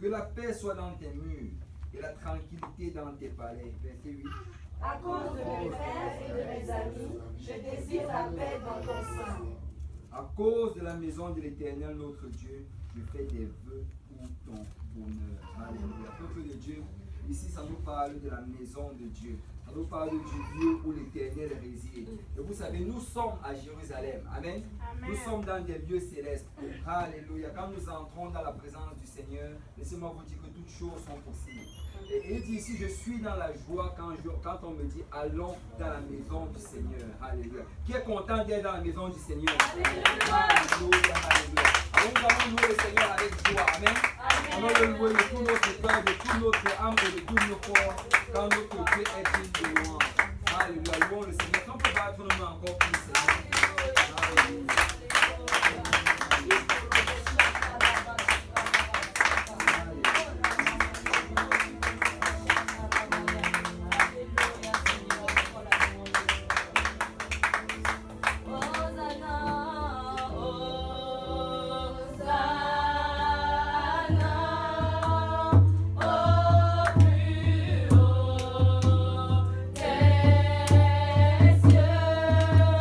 Que la paix soit dans tes murs et la tranquillité dans tes palais. Verset 8. À cause de mes frères et de mes amis, je désire la paix dans ton sein. À cause de la maison de l'Éternel, notre Dieu, je fais des vœux pour ton bonheur. Alléluia. Peuple de Dieu, ici, ça nous parle de la maison de Dieu. Ça nous parle du lieu où l'Éternel réside. Et vous savez, nous sommes à Jérusalem. Amen. Amen. Nous sommes dans des lieux célestes. Alléluia. Quand nous entrons dans la présence du Seigneur, laissez-moi vous dire que toutes choses sont possibles. Et il dit ici, je suis dans la joie quand on me dit, allons dans la maison du Seigneur. Alléluia. Qui est content d'être dans la maison du Seigneur? Alléluia. Alléluia. Alors nous allons louer le Seigneur avec joie. Amen. Allons le louer de tout notre cœur, de toute notre âme et de tout nos corps, quand notre Dieu est digne de louange. Alléluia. Louons le Seigneur. On peut battre nos mains encore pour le Seigneur. Alléluia. Cieux.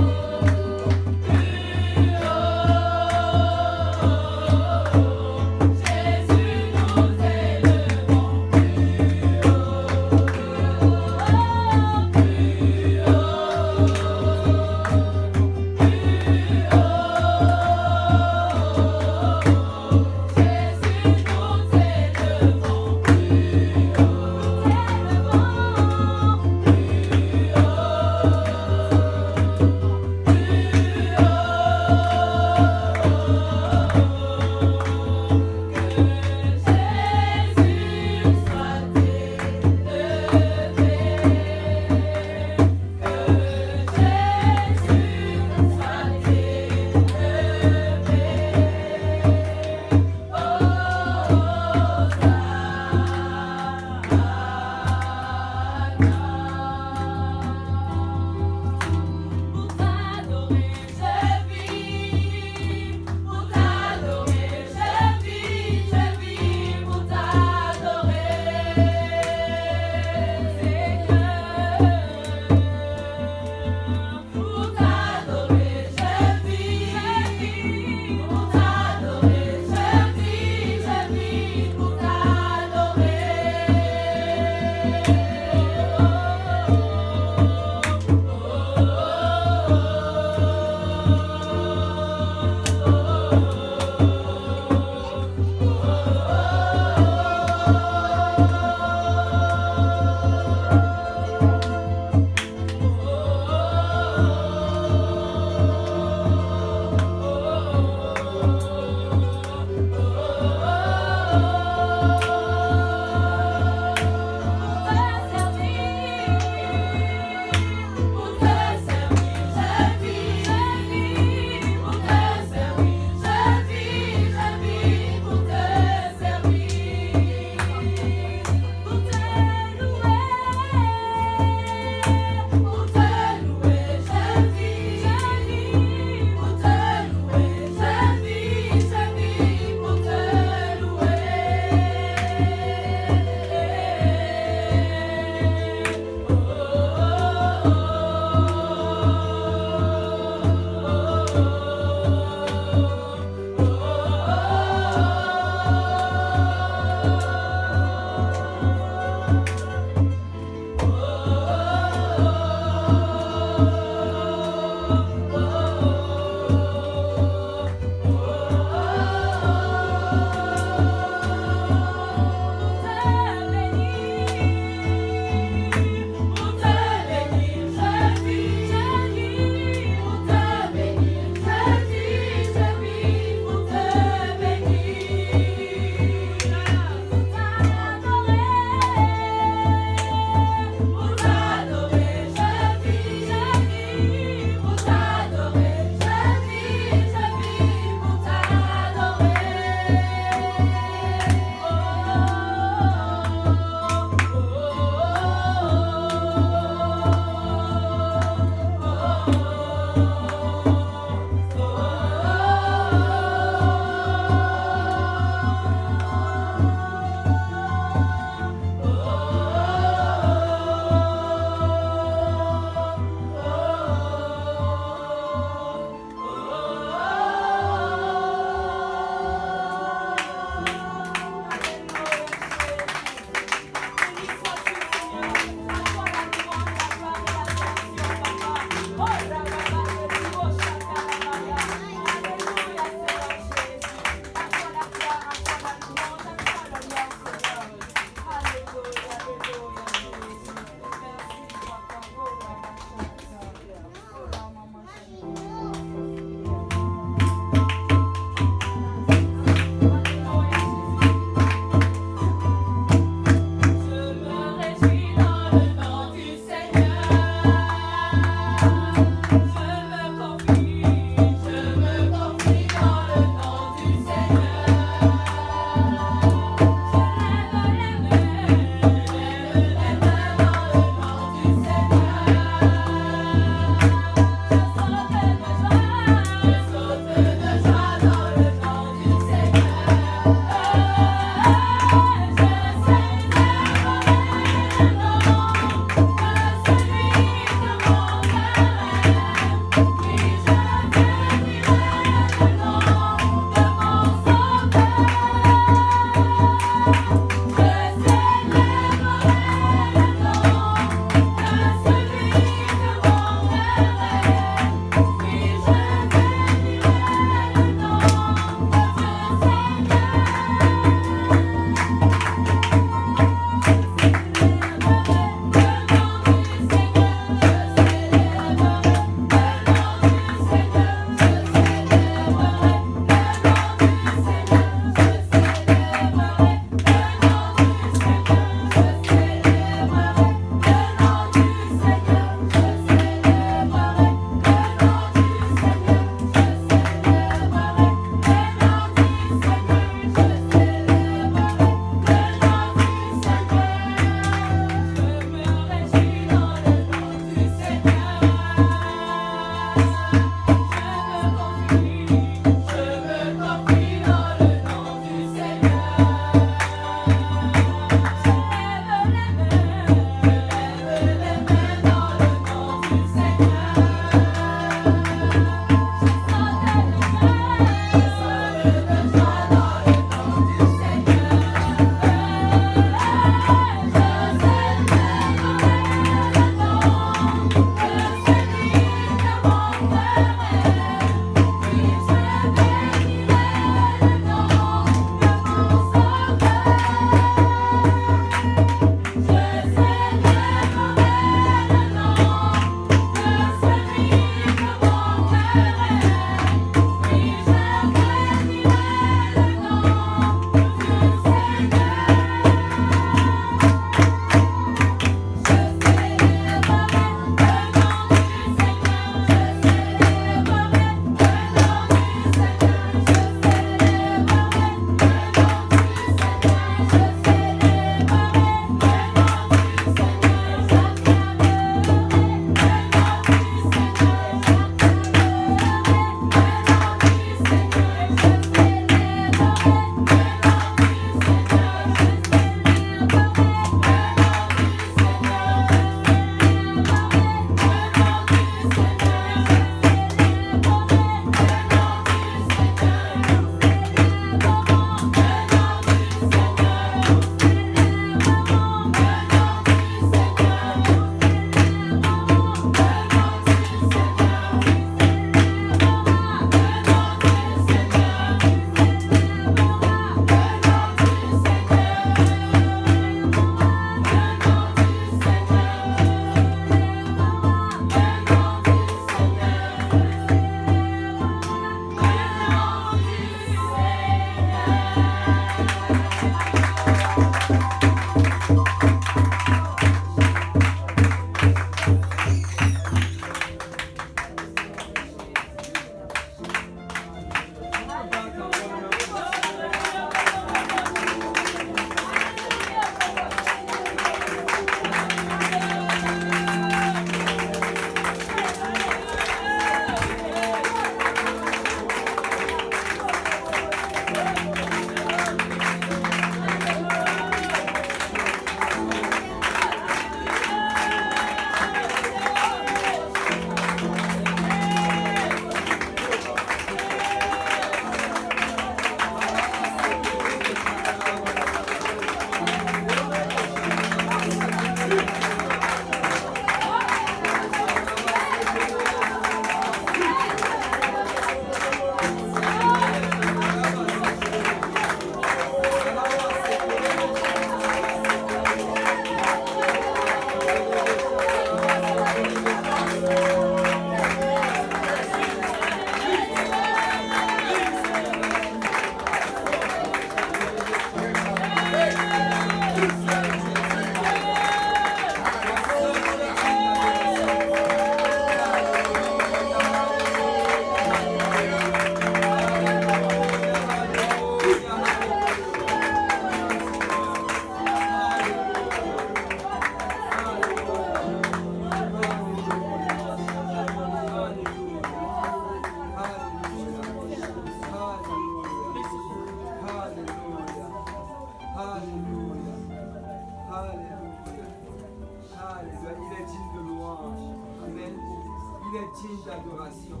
Il est digne d'adoration.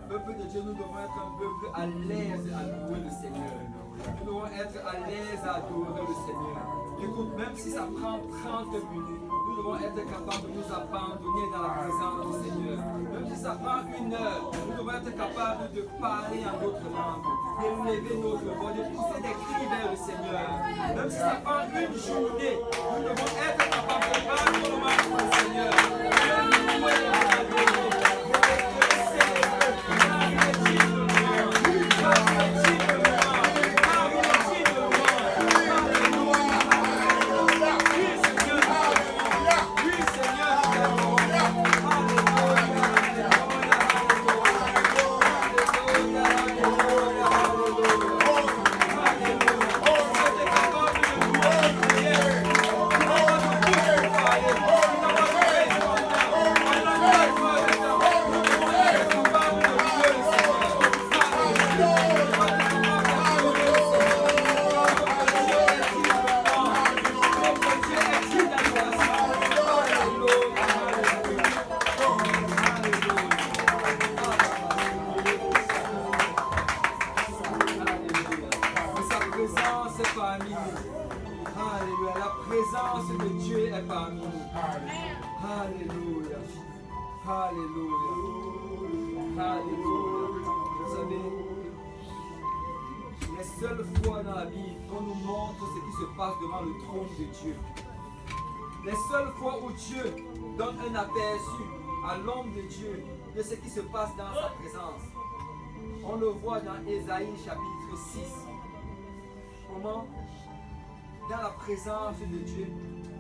Peuple de Dieu, nous devons être un peuple à l'aise à louer le Seigneur. Nous devons être à l'aise à adorer le Seigneur. Écoute, même si ça prend 30 minutes, nous devons être capables de nous abandonner dans la présence du Seigneur. Même si ça prend 1 heure, nous devons être capables de parler en notre langue, d'élever notre voix, de pousser des cris vers le Seigneur. Même si ça prend 1 journée, nous devons être capables de parler au nom du Seigneur. Devant le trône de Dieu. Les seules fois où Dieu donne un aperçu à l'homme de Dieu de ce qui se passe dans sa présence, on le voit dans Ésaïe chapitre 6. Comment dans la présence de Dieu,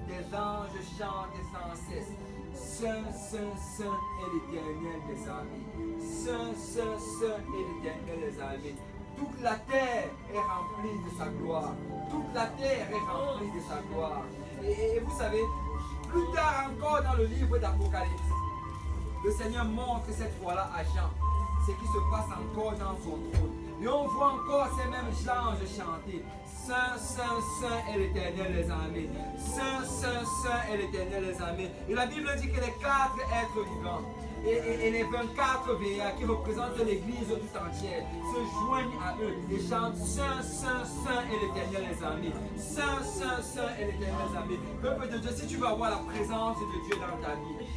des anges chantent sans cesse. Saint, Saint, Saint est l'Éternel des armées. Saint, Saint, Saint est l'Éternel des armées. Toute la terre est remplie de sa gloire. Toute la terre est remplie de sa gloire. Et vous savez, plus tard encore dans le livre d'Apocalypse, le Seigneur montre cette fois-là à Jean ce qui se passe encore dans son trône. Et on voit encore ces mêmes anges chanter. Saint, Saint, Saint est l'Éternel des armées. Saint, Saint, Saint est l'Éternel des armées. Et la Bible dit que les 4 êtres vivants et les 24 veillants qui représentent l'église tout entière se joignent à eux et chantent Saint, Saint, Saint est l'Éternel des armées. Saint, Saint, Saint est l'Éternel des armées. Peuple de Dieu, si tu veux avoir la présence de Dieu dans ta vie,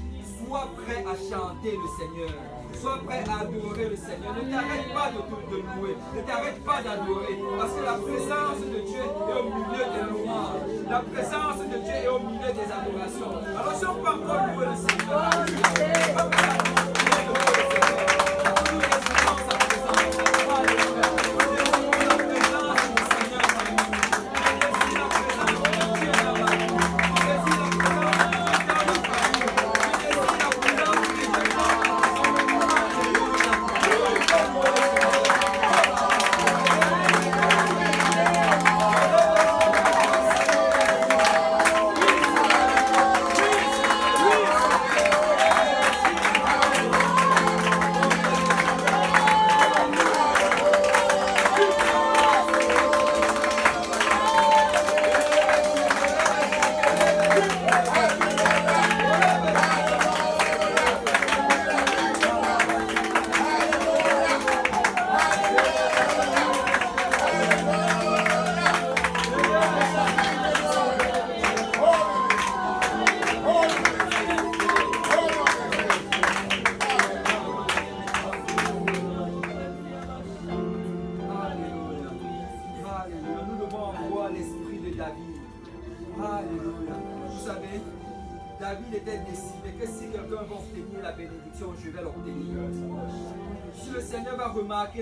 sois prêt à chanter le Seigneur. Sois prêt à adorer le Seigneur. Ne t'arrête pas de louer. Ne t'arrête pas d'adorer. Parce que la présence de Dieu est au milieu des louanges. La présence de Dieu est au milieu des adorations. Alors si on peut encore louer le Seigneur,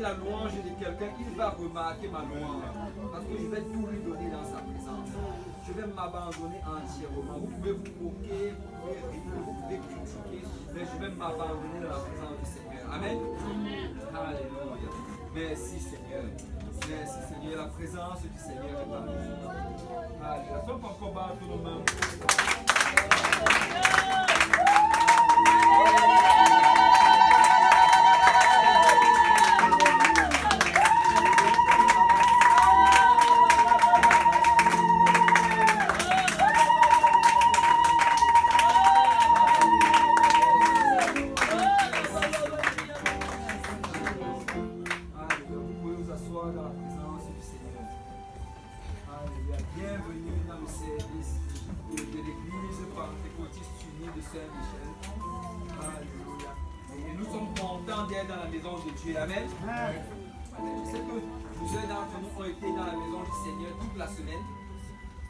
la louange de quelqu'un, il va remarquer ma louange. Parce que je vais tout lui donner dans sa présence. Je vais m'abandonner entièrement. Vous pouvez vous moquer, vous pouvez critiquer, mais je vais m'abandonner dans la présence du Seigneur. Amen. Alléluia. Merci Seigneur. Merci Seigneur. La présence du Seigneur est parmi nous. Alléluia. Sommes encore bas tous nos mains. pasteur Michel. Alléluia. Et nous sommes contents d'être dans la maison de Dieu. Amen. Amen. Je sais que plusieurs d'entre nous ont été dans la maison du Seigneur toute la semaine.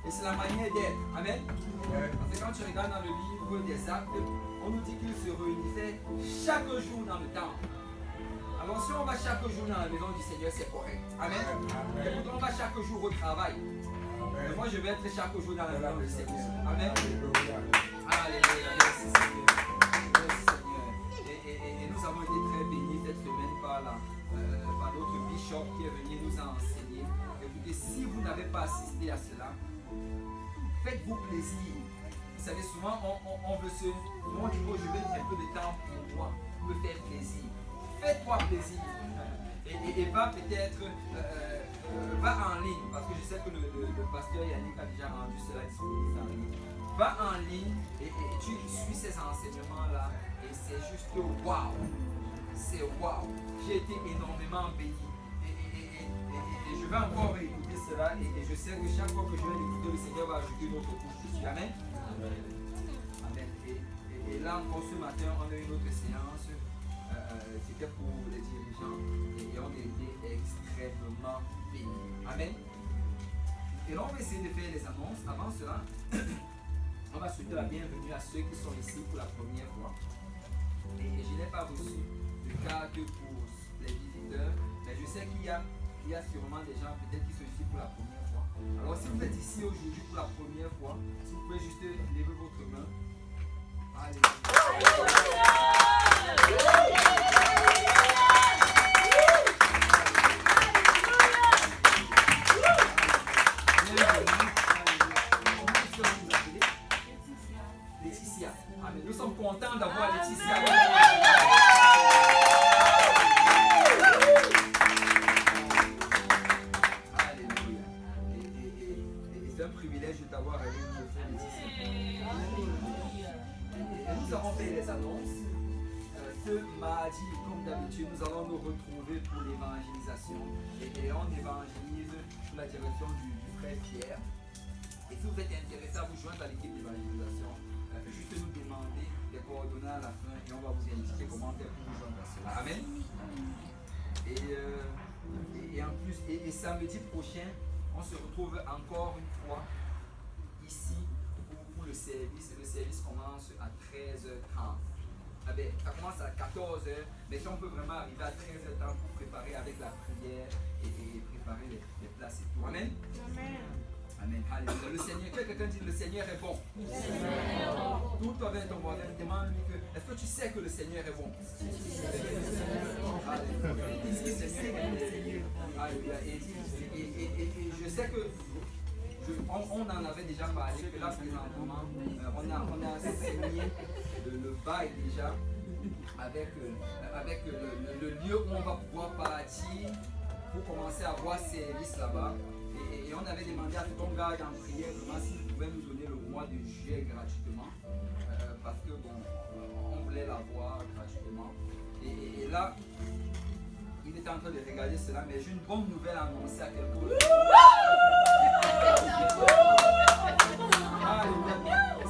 Et c'est la manière d'être. Amen. Parce que quand tu regardes dans le livre des Actes, on nous dit qu'ils se réunissaient chaque jour dans le temple. Alors si on va chaque jour dans la maison du Seigneur, c'est correct. Amen. Et quand on va chaque jour au travail, et moi je vais être chaque jour dans la maison du Seigneur. Amen. Alléluia. Merci Seigneur. Merci Seigneur. Et nous avons été très bénis cette semaine par notre bishop qui est venu nous enseigner. Écoutez, si vous n'avez pas assisté à cela, faites-vous plaisir. Vous savez, souvent on veut on dit, oh, je veux un peu de temps pour moi, pour me faire plaisir. Faites-toi plaisir. Et va peut-être, va en ligne, parce que je sais que le pasteur Yannick a déjà rendu cela disponible en ligne. Va en ligne et tu suis ces enseignements-là et c'est juste waouh. C'est waouh. J'ai été énormément béni. Et je vais encore écouter cela et je sais que chaque fois que je vais l'écouter, le Seigneur va ajouter une autre couche dessus. Amen. Amen. Et là encore ce matin, on a eu une autre séance. C'était pour les dirigeants et on a été extrêmement bénis. Amen. Et là, on va essayer de faire les annonces. Avant cela, on va souhaiter la bienvenue à ceux qui sont ici pour la première fois. Et je n'ai pas reçu de carte pour les visiteurs, mais je sais qu'il y a sûrement des gens peut-être qui sont ici pour la première fois. Alors si vous êtes ici aujourd'hui pour la première fois, si vous pouvez juste lever votre main. Alléluia. Laetitia. Amen. Nous sommes contents d'avoir Laetitia. Alléluia. Et c'est un privilège de t'avoir avec nous, Laetitia. Et nous avons fait les annonces. Ce mardi, comme d'habitude, nous allons nous retrouver pour l'évangélisation. Et on évangélise sous la direction du frère Pierre. Et si vous êtes intéressé à vous joindre à l'équipe d'évangélisation, juste nous demander les coordonnées à la fin et on va vous indiquer comment faire pour vous joindre à cela. Amen. Et en plus, et samedi prochain, on se retrouve encore une fois ici pour le service. Le service commence à 13h30. Ah ben, ça commence à 14h, mais si on peut vraiment arriver à 13h30 pour préparer avec la prière et préparer les places et tout. Amen. Amen. Amen. Alléluia. Le Seigneur, quelqu'un dit le Seigneur est bon. Tout avec ton voisin, demande-lui que est-ce que tu sais que le Seigneur est bon? Alléluia. Et je sais que on en avait déjà parlé, que là présentement, on a signé le bail déjà avec le lieu où on va pouvoir partir pour commencer à avoir service là-bas. Et on avait demandé à tout ton gars en prière vraiment s'il pouvait nous donner le mois de juillet gratuitement. Parce que bon, on voulait l'avoir gratuitement. Et là, il était en train de regarder cela, mais j'ai une bonne nouvelle à annoncer à quelqu'un.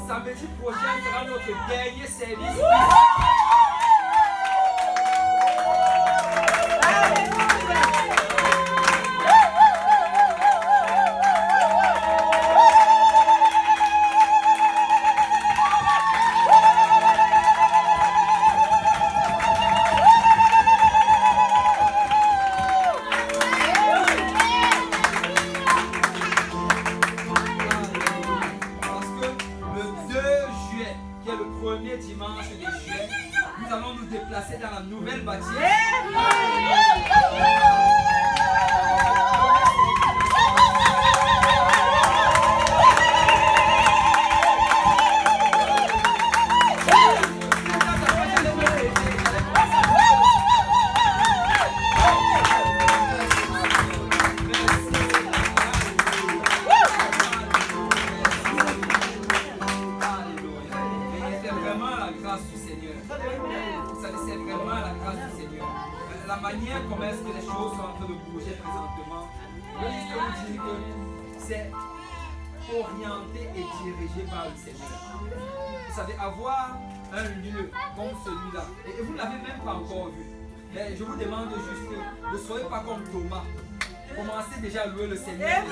Samedi prochain sera notre dernier service. Dans la nouvelle bâtisse. savez, avoir un lieu comme celui-là, et vous ne l'avez même pas encore vu, mais je vous demande juste, ne soyez pas comme Thomas. Commencez déjà à louer le Seigneur.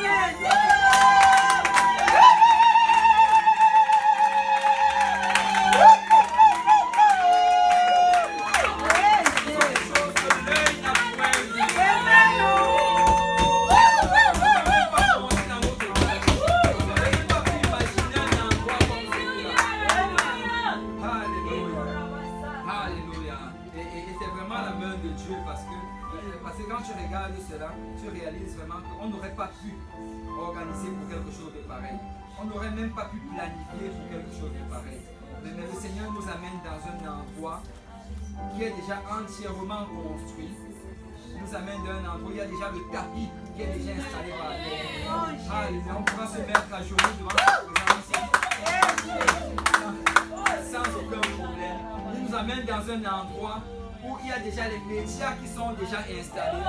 Quand tu regardes cela, tu réalises vraiment qu'on n'aurait pas pu organiser pour quelque chose de pareil. On n'aurait même pas pu planifier pour quelque chose de pareil. Mais le Seigneur nous amène dans un endroit qui est déjà entièrement construit. Il nous amène dans un endroit où il y a déjà le tapis qui est déjà installé par la terre. Alléluia, on pourra se mettre à genoux devant la présence sans aucun problème. Il nous amène dans un endroit où il y a déjà les médias qui sont déjà installés.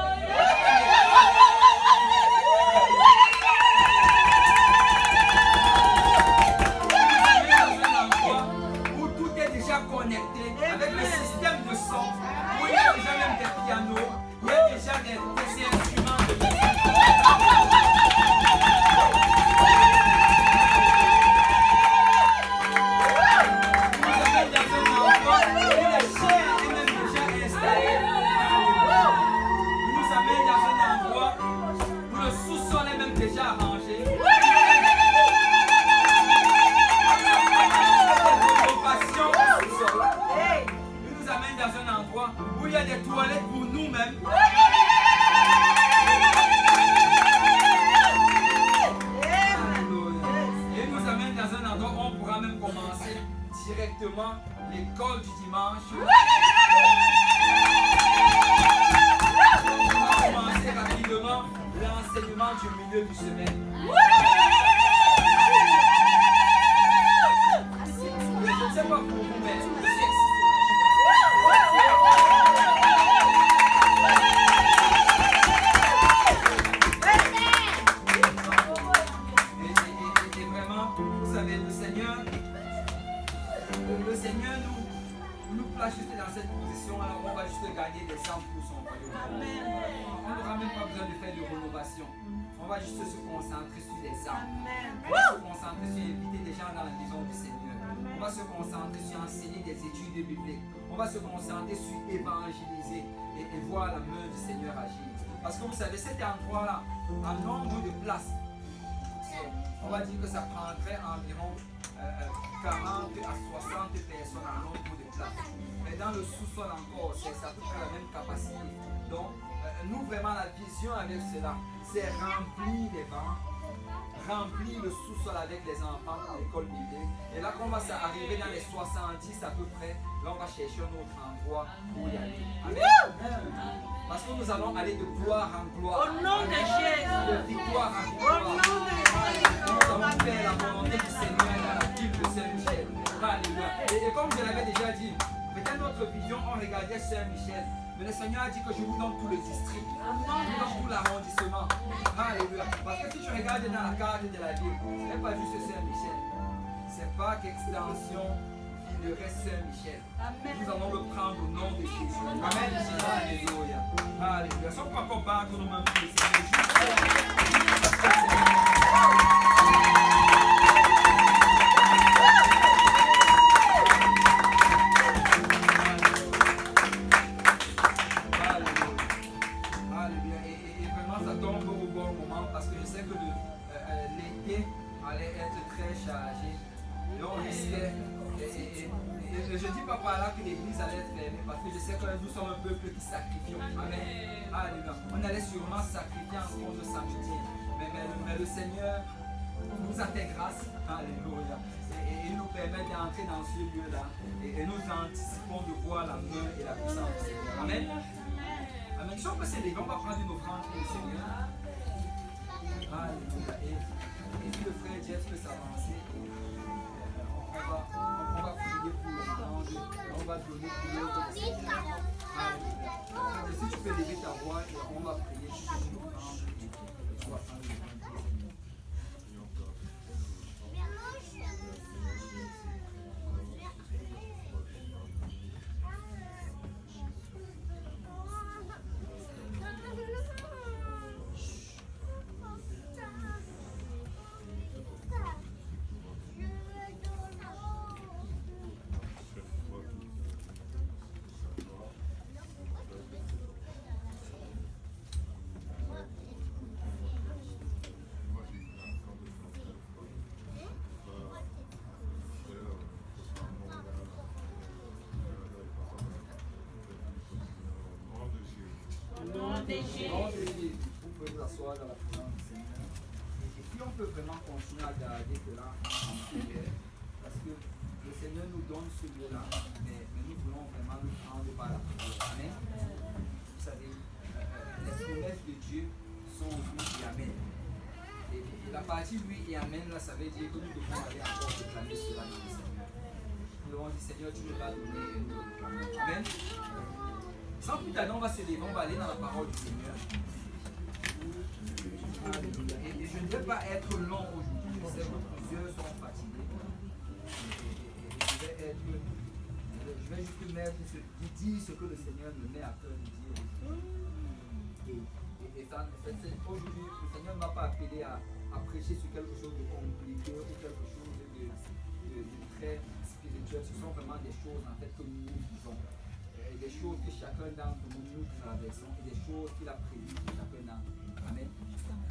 Dans un endroit où tout est déjà connecté avec le système de son, où il y a déjà même des pianos, il y a déjà des instruments de musique. Déjà arrangé. Il nous amène dans un endroit où il y a des toilettes pour nous-mêmes. Et il nous amène dans un endroit où on pourra même commencer directement l'école du dimanche. On va commencer rapidement l'enseignement du milieu du semaine. Je ne sais pas pour vous, mais et vraiment, vous savez, le Seigneur nous place juste dans cette position, alors on va juste gagner des âmes pour son royaume. On n'aura même pas besoin de faire de rénovation. On va juste se concentrer sur les âmes. On va se concentrer sur inviter des gens dans la maison du Seigneur. On va se concentrer sur enseigner des études bibliques. On va se concentrer sur évangéliser et voir la main du Seigneur agir. Parce que vous savez, cet endroit-là, en nombre de places, on va dire que ça prendrait environ 40 à 60 personnes en nombre de places. Mais dans le sous-sol encore, c'est à peu près la même capacité. Donc, nous vraiment la vision avec cela, c'est remplir les bancs, remplir le sous-sol avec les enfants à l'école biblique. Et là, quand on va arriver dans les 70 à peu près, là on va chercher un autre endroit pour y aller. Amen. Parce que nous allons aller de gloire en gloire. Au nom de Jésus. De victoire en victoire. Au nom de Jésus. Nous allons faire la volonté du Seigneur dans la ville de Saint-Michel. Alléluia. Et comme je l'avais déjà dit, peut-être notre vision, on regardait Saint-Michel. Mais le Seigneur a dit que je vous donne tout le district. Je vous donne tout l'arrondissement. Alléluia. Parce que si tu regardes dans la carte de la ville, ce n'est pas juste Saint-Michel. C'est pas qu'extension de Saint-Michel. Nous allons le prendre au nom de Jésus. Amen. Alléluia. Alléluia. Sans pas qu'on parle, nous même le Seigneur. Je ne dis pas par là que l'église allait être fermée parce que je sais que nous sommes un peuple qui sacrifions. Amen. Alléluia. On allait sûrement sacrifier en compte samedi. Mais le Seigneur nous a fait grâce. Alléluia. Et il nous permet d'entrer dans ce lieu-là. Et nous anticipons de voir la main et la puissance du Seigneur. Amen. Amen. Si on peut s'élever, on va prendre une offrande pour le Seigneur. Alléluia. Et si le frère Jeff peut s'avancer, on va prier pour l'offrande, on va donner pour l'œuvre du Seigneur. Alléluia. Si tu peux lever ta voix, et on va prier pour l'offrande. On va prendre l'offrande. d'Égypte. Nom de Jésus, vous pouvez vous asseoir dans la présence du Seigneur. Et puis on peut vraiment continuer à garder cela en prière. Parce que le Seigneur nous donne ce mot-là, mais nous voulons vraiment le prendre par la prière. Amen. Vous savez, les promesses de Dieu sont oui et amen. Et la partie oui et amen, là, ça veut dire que nous devons aller encore réclamer cela dans le Seigneur. Nous devons dire, Seigneur, tu nous l'as donné et nous le réclamons. Amen. Sans plus tarder, on va se lever, on va aller dans la parole du Seigneur. Et je ne vais pas être long aujourd'hui. Je sais que plusieurs sont fatigués. Je vais juste dire ce que le Seigneur me met à cœur de dire. Aujourd'hui, le Seigneur ne m'a pas appelé à prêcher sur quelque chose de compliqué ou quelque chose de très spirituel. Ce sont vraiment des choses en fait que nous vivons. Des choses que chacun d'entre nous traversons et des choses qu'il a prévues pour chacun d'entre nous. Amen.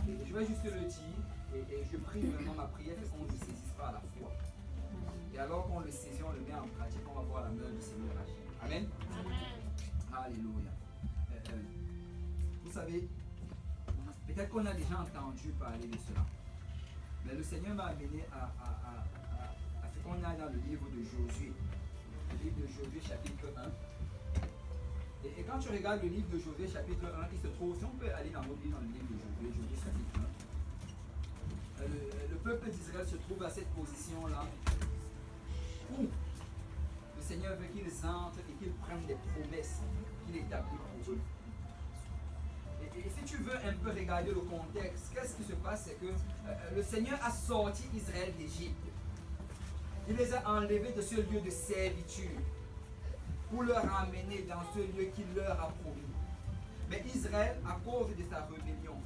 Et je vais juste le dire et je prie vraiment ma prière qu'on ne le saisisse pas à la foi. Et alors qu'on le saisit, on le met en pratique, on va voir la main du Seigneur agir. Amen. Alléluia. Vous savez, peut-être qu'on a déjà entendu parler de cela. Mais le Seigneur m'a amené à ce qu'on a dans le livre de Josué. Le livre de Josué chapitre 1. Et quand tu regardes le livre de Josué chapitre 1, il se trouve, si on peut aller dans notre livre, dans le livre de Josué, Josué chapitre 1. Le peuple d'Israël se trouve à cette position-là où le Seigneur veut qu'ils entrent et qu'ils prennent des promesses qu'il établit pour eux. Et si tu veux un peu regarder le contexte, qu'est-ce qui se passe? C'est que le Seigneur a sorti Israël d'Égypte. Il les a enlevés de ce lieu de servitude pour leur amener dans ce lieu qu'il leur a promis. Mais Israël, à cause de sa rébellion,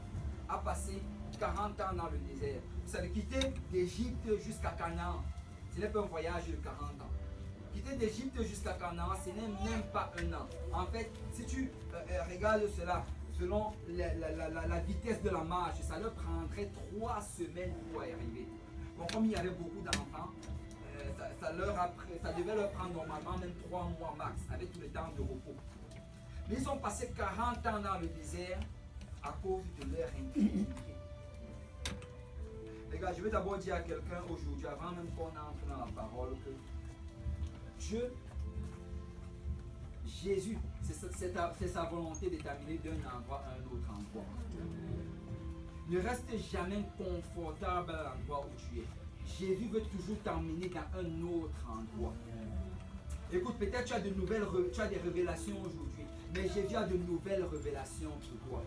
a passé 40 ans dans le désert. Vous savez, quitter d'Égypte jusqu'à Canaan, ce n'est pas un voyage de 40 ans. Quitter d'Égypte jusqu'à Canaan, ce n'est même pas un an. En fait, si tu regardes cela, selon la vitesse de la marche, ça leur prendrait 3 semaines pour y arriver. Bon, comme il y avait beaucoup d'enfants, ça devait leur prendre normalement même 3 mois max, avec tout le temps de repos. Mais ils ont passé 40 ans dans le désert à cause de leur incrédulité. Les gars, je vais d'abord dire à quelqu'un aujourd'hui, avant même qu'on entre dans la parole, que Dieu, Jésus, c'est sa volonté de t'amener d'un endroit à un autre endroit. Ne reste jamais confortable à l'endroit où tu es. Jésus veut toujours t'emmener dans un autre endroit. Écoute, peut-être tu as des révélations aujourd'hui, mais Jésus a de nouvelles révélations pour toi.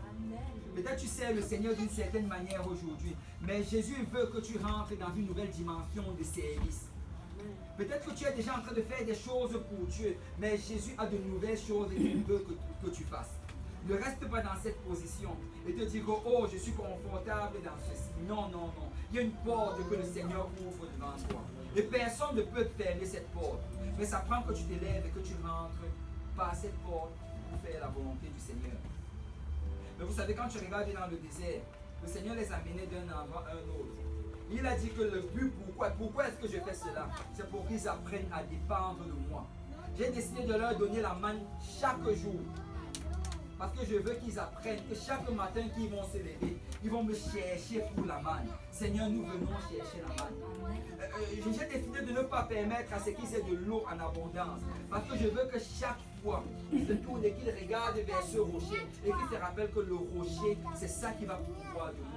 Peut-être tu sais le Seigneur d'une certaine manière aujourd'hui, mais Jésus veut que tu rentres dans une nouvelle dimension de service. Peut-être que tu es déjà en train de faire des choses pour Dieu, mais Jésus a de nouvelles choses qu'il veut que tu fasses. Ne reste pas dans cette position et te dire oh, je suis confortable dans ceci. Non, non, non. Il y a une porte que le Seigneur ouvre devant toi. Et personne ne peut fermer cette porte. Mais ça prend que tu te lèves et que tu rentres par cette porte pour faire la volonté du Seigneur. Mais vous savez, quand tu regardes dans le désert, le Seigneur les a menés d'un endroit à un autre. Il a dit que le but, pourquoi est-ce que je fais cela? C'est pour qu'ils apprennent à dépendre de moi. J'ai décidé de leur donner la manne chaque jour. Parce que je veux qu'ils apprennent que chaque matin qu'ils vont se lever, ils vont me chercher pour la manne. Seigneur, nous venons chercher la manne. J'ai décidé de ne pas permettre à ce qu'ils aient de l'eau en abondance. Parce que je veux que chaque fois qu'ils se tournent et qu'ils regardent vers ce rocher et qu'ils se rappellent que le rocher, c'est ça qui va pouvoir de l'eau.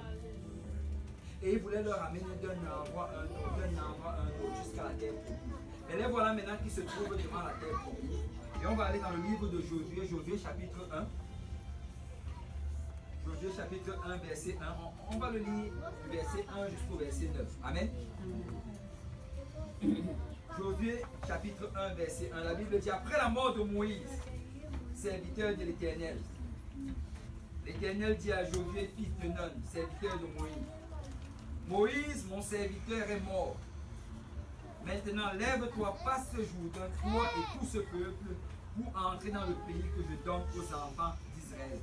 Et il voulait leur amener d'un endroit à un autre, jusqu'à la terre promise. Et les voilà maintenant qui se trouvent devant la terre promise. Et on va aller dans le livre de Josué, Josué chapitre 1. Josué chapitre 1, verset 1. On va le lire du verset 1 jusqu'au verset 9. Amen. Josué chapitre 1, verset 1. La Bible dit, après la mort de Moïse, serviteur de l'Éternel, l'Éternel dit à Josué, fils de Nun, serviteur de Moïse, Moïse, mon serviteur, est mort. Maintenant, lève-toi, passe ce Jourdain, toi et tout ce peuple, pour entrer dans le pays que je donne aux enfants d'Israël.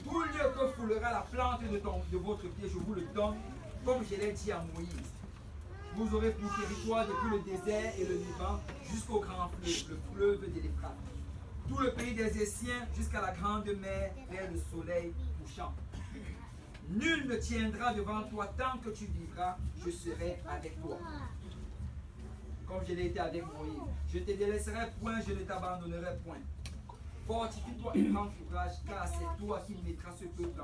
Tout lieu que foulera la plante de votre pied, je vous le donne, comme je l'ai dit à Moïse. Vous aurez pour territoire depuis le désert et le Liban jusqu'au grand fleuve, le fleuve de l'Euphrate. tout le pays des Essiens jusqu'à la grande mer vers le soleil couchant. Nul ne tiendra devant toi tant que tu vivras, je serai avec toi. Comme je l'ai été avec Moïse. Je ne te délaisserai point, je ne t'abandonnerai point. Fortifie-toi et prends courage, car c'est toi qui mettras ce peuple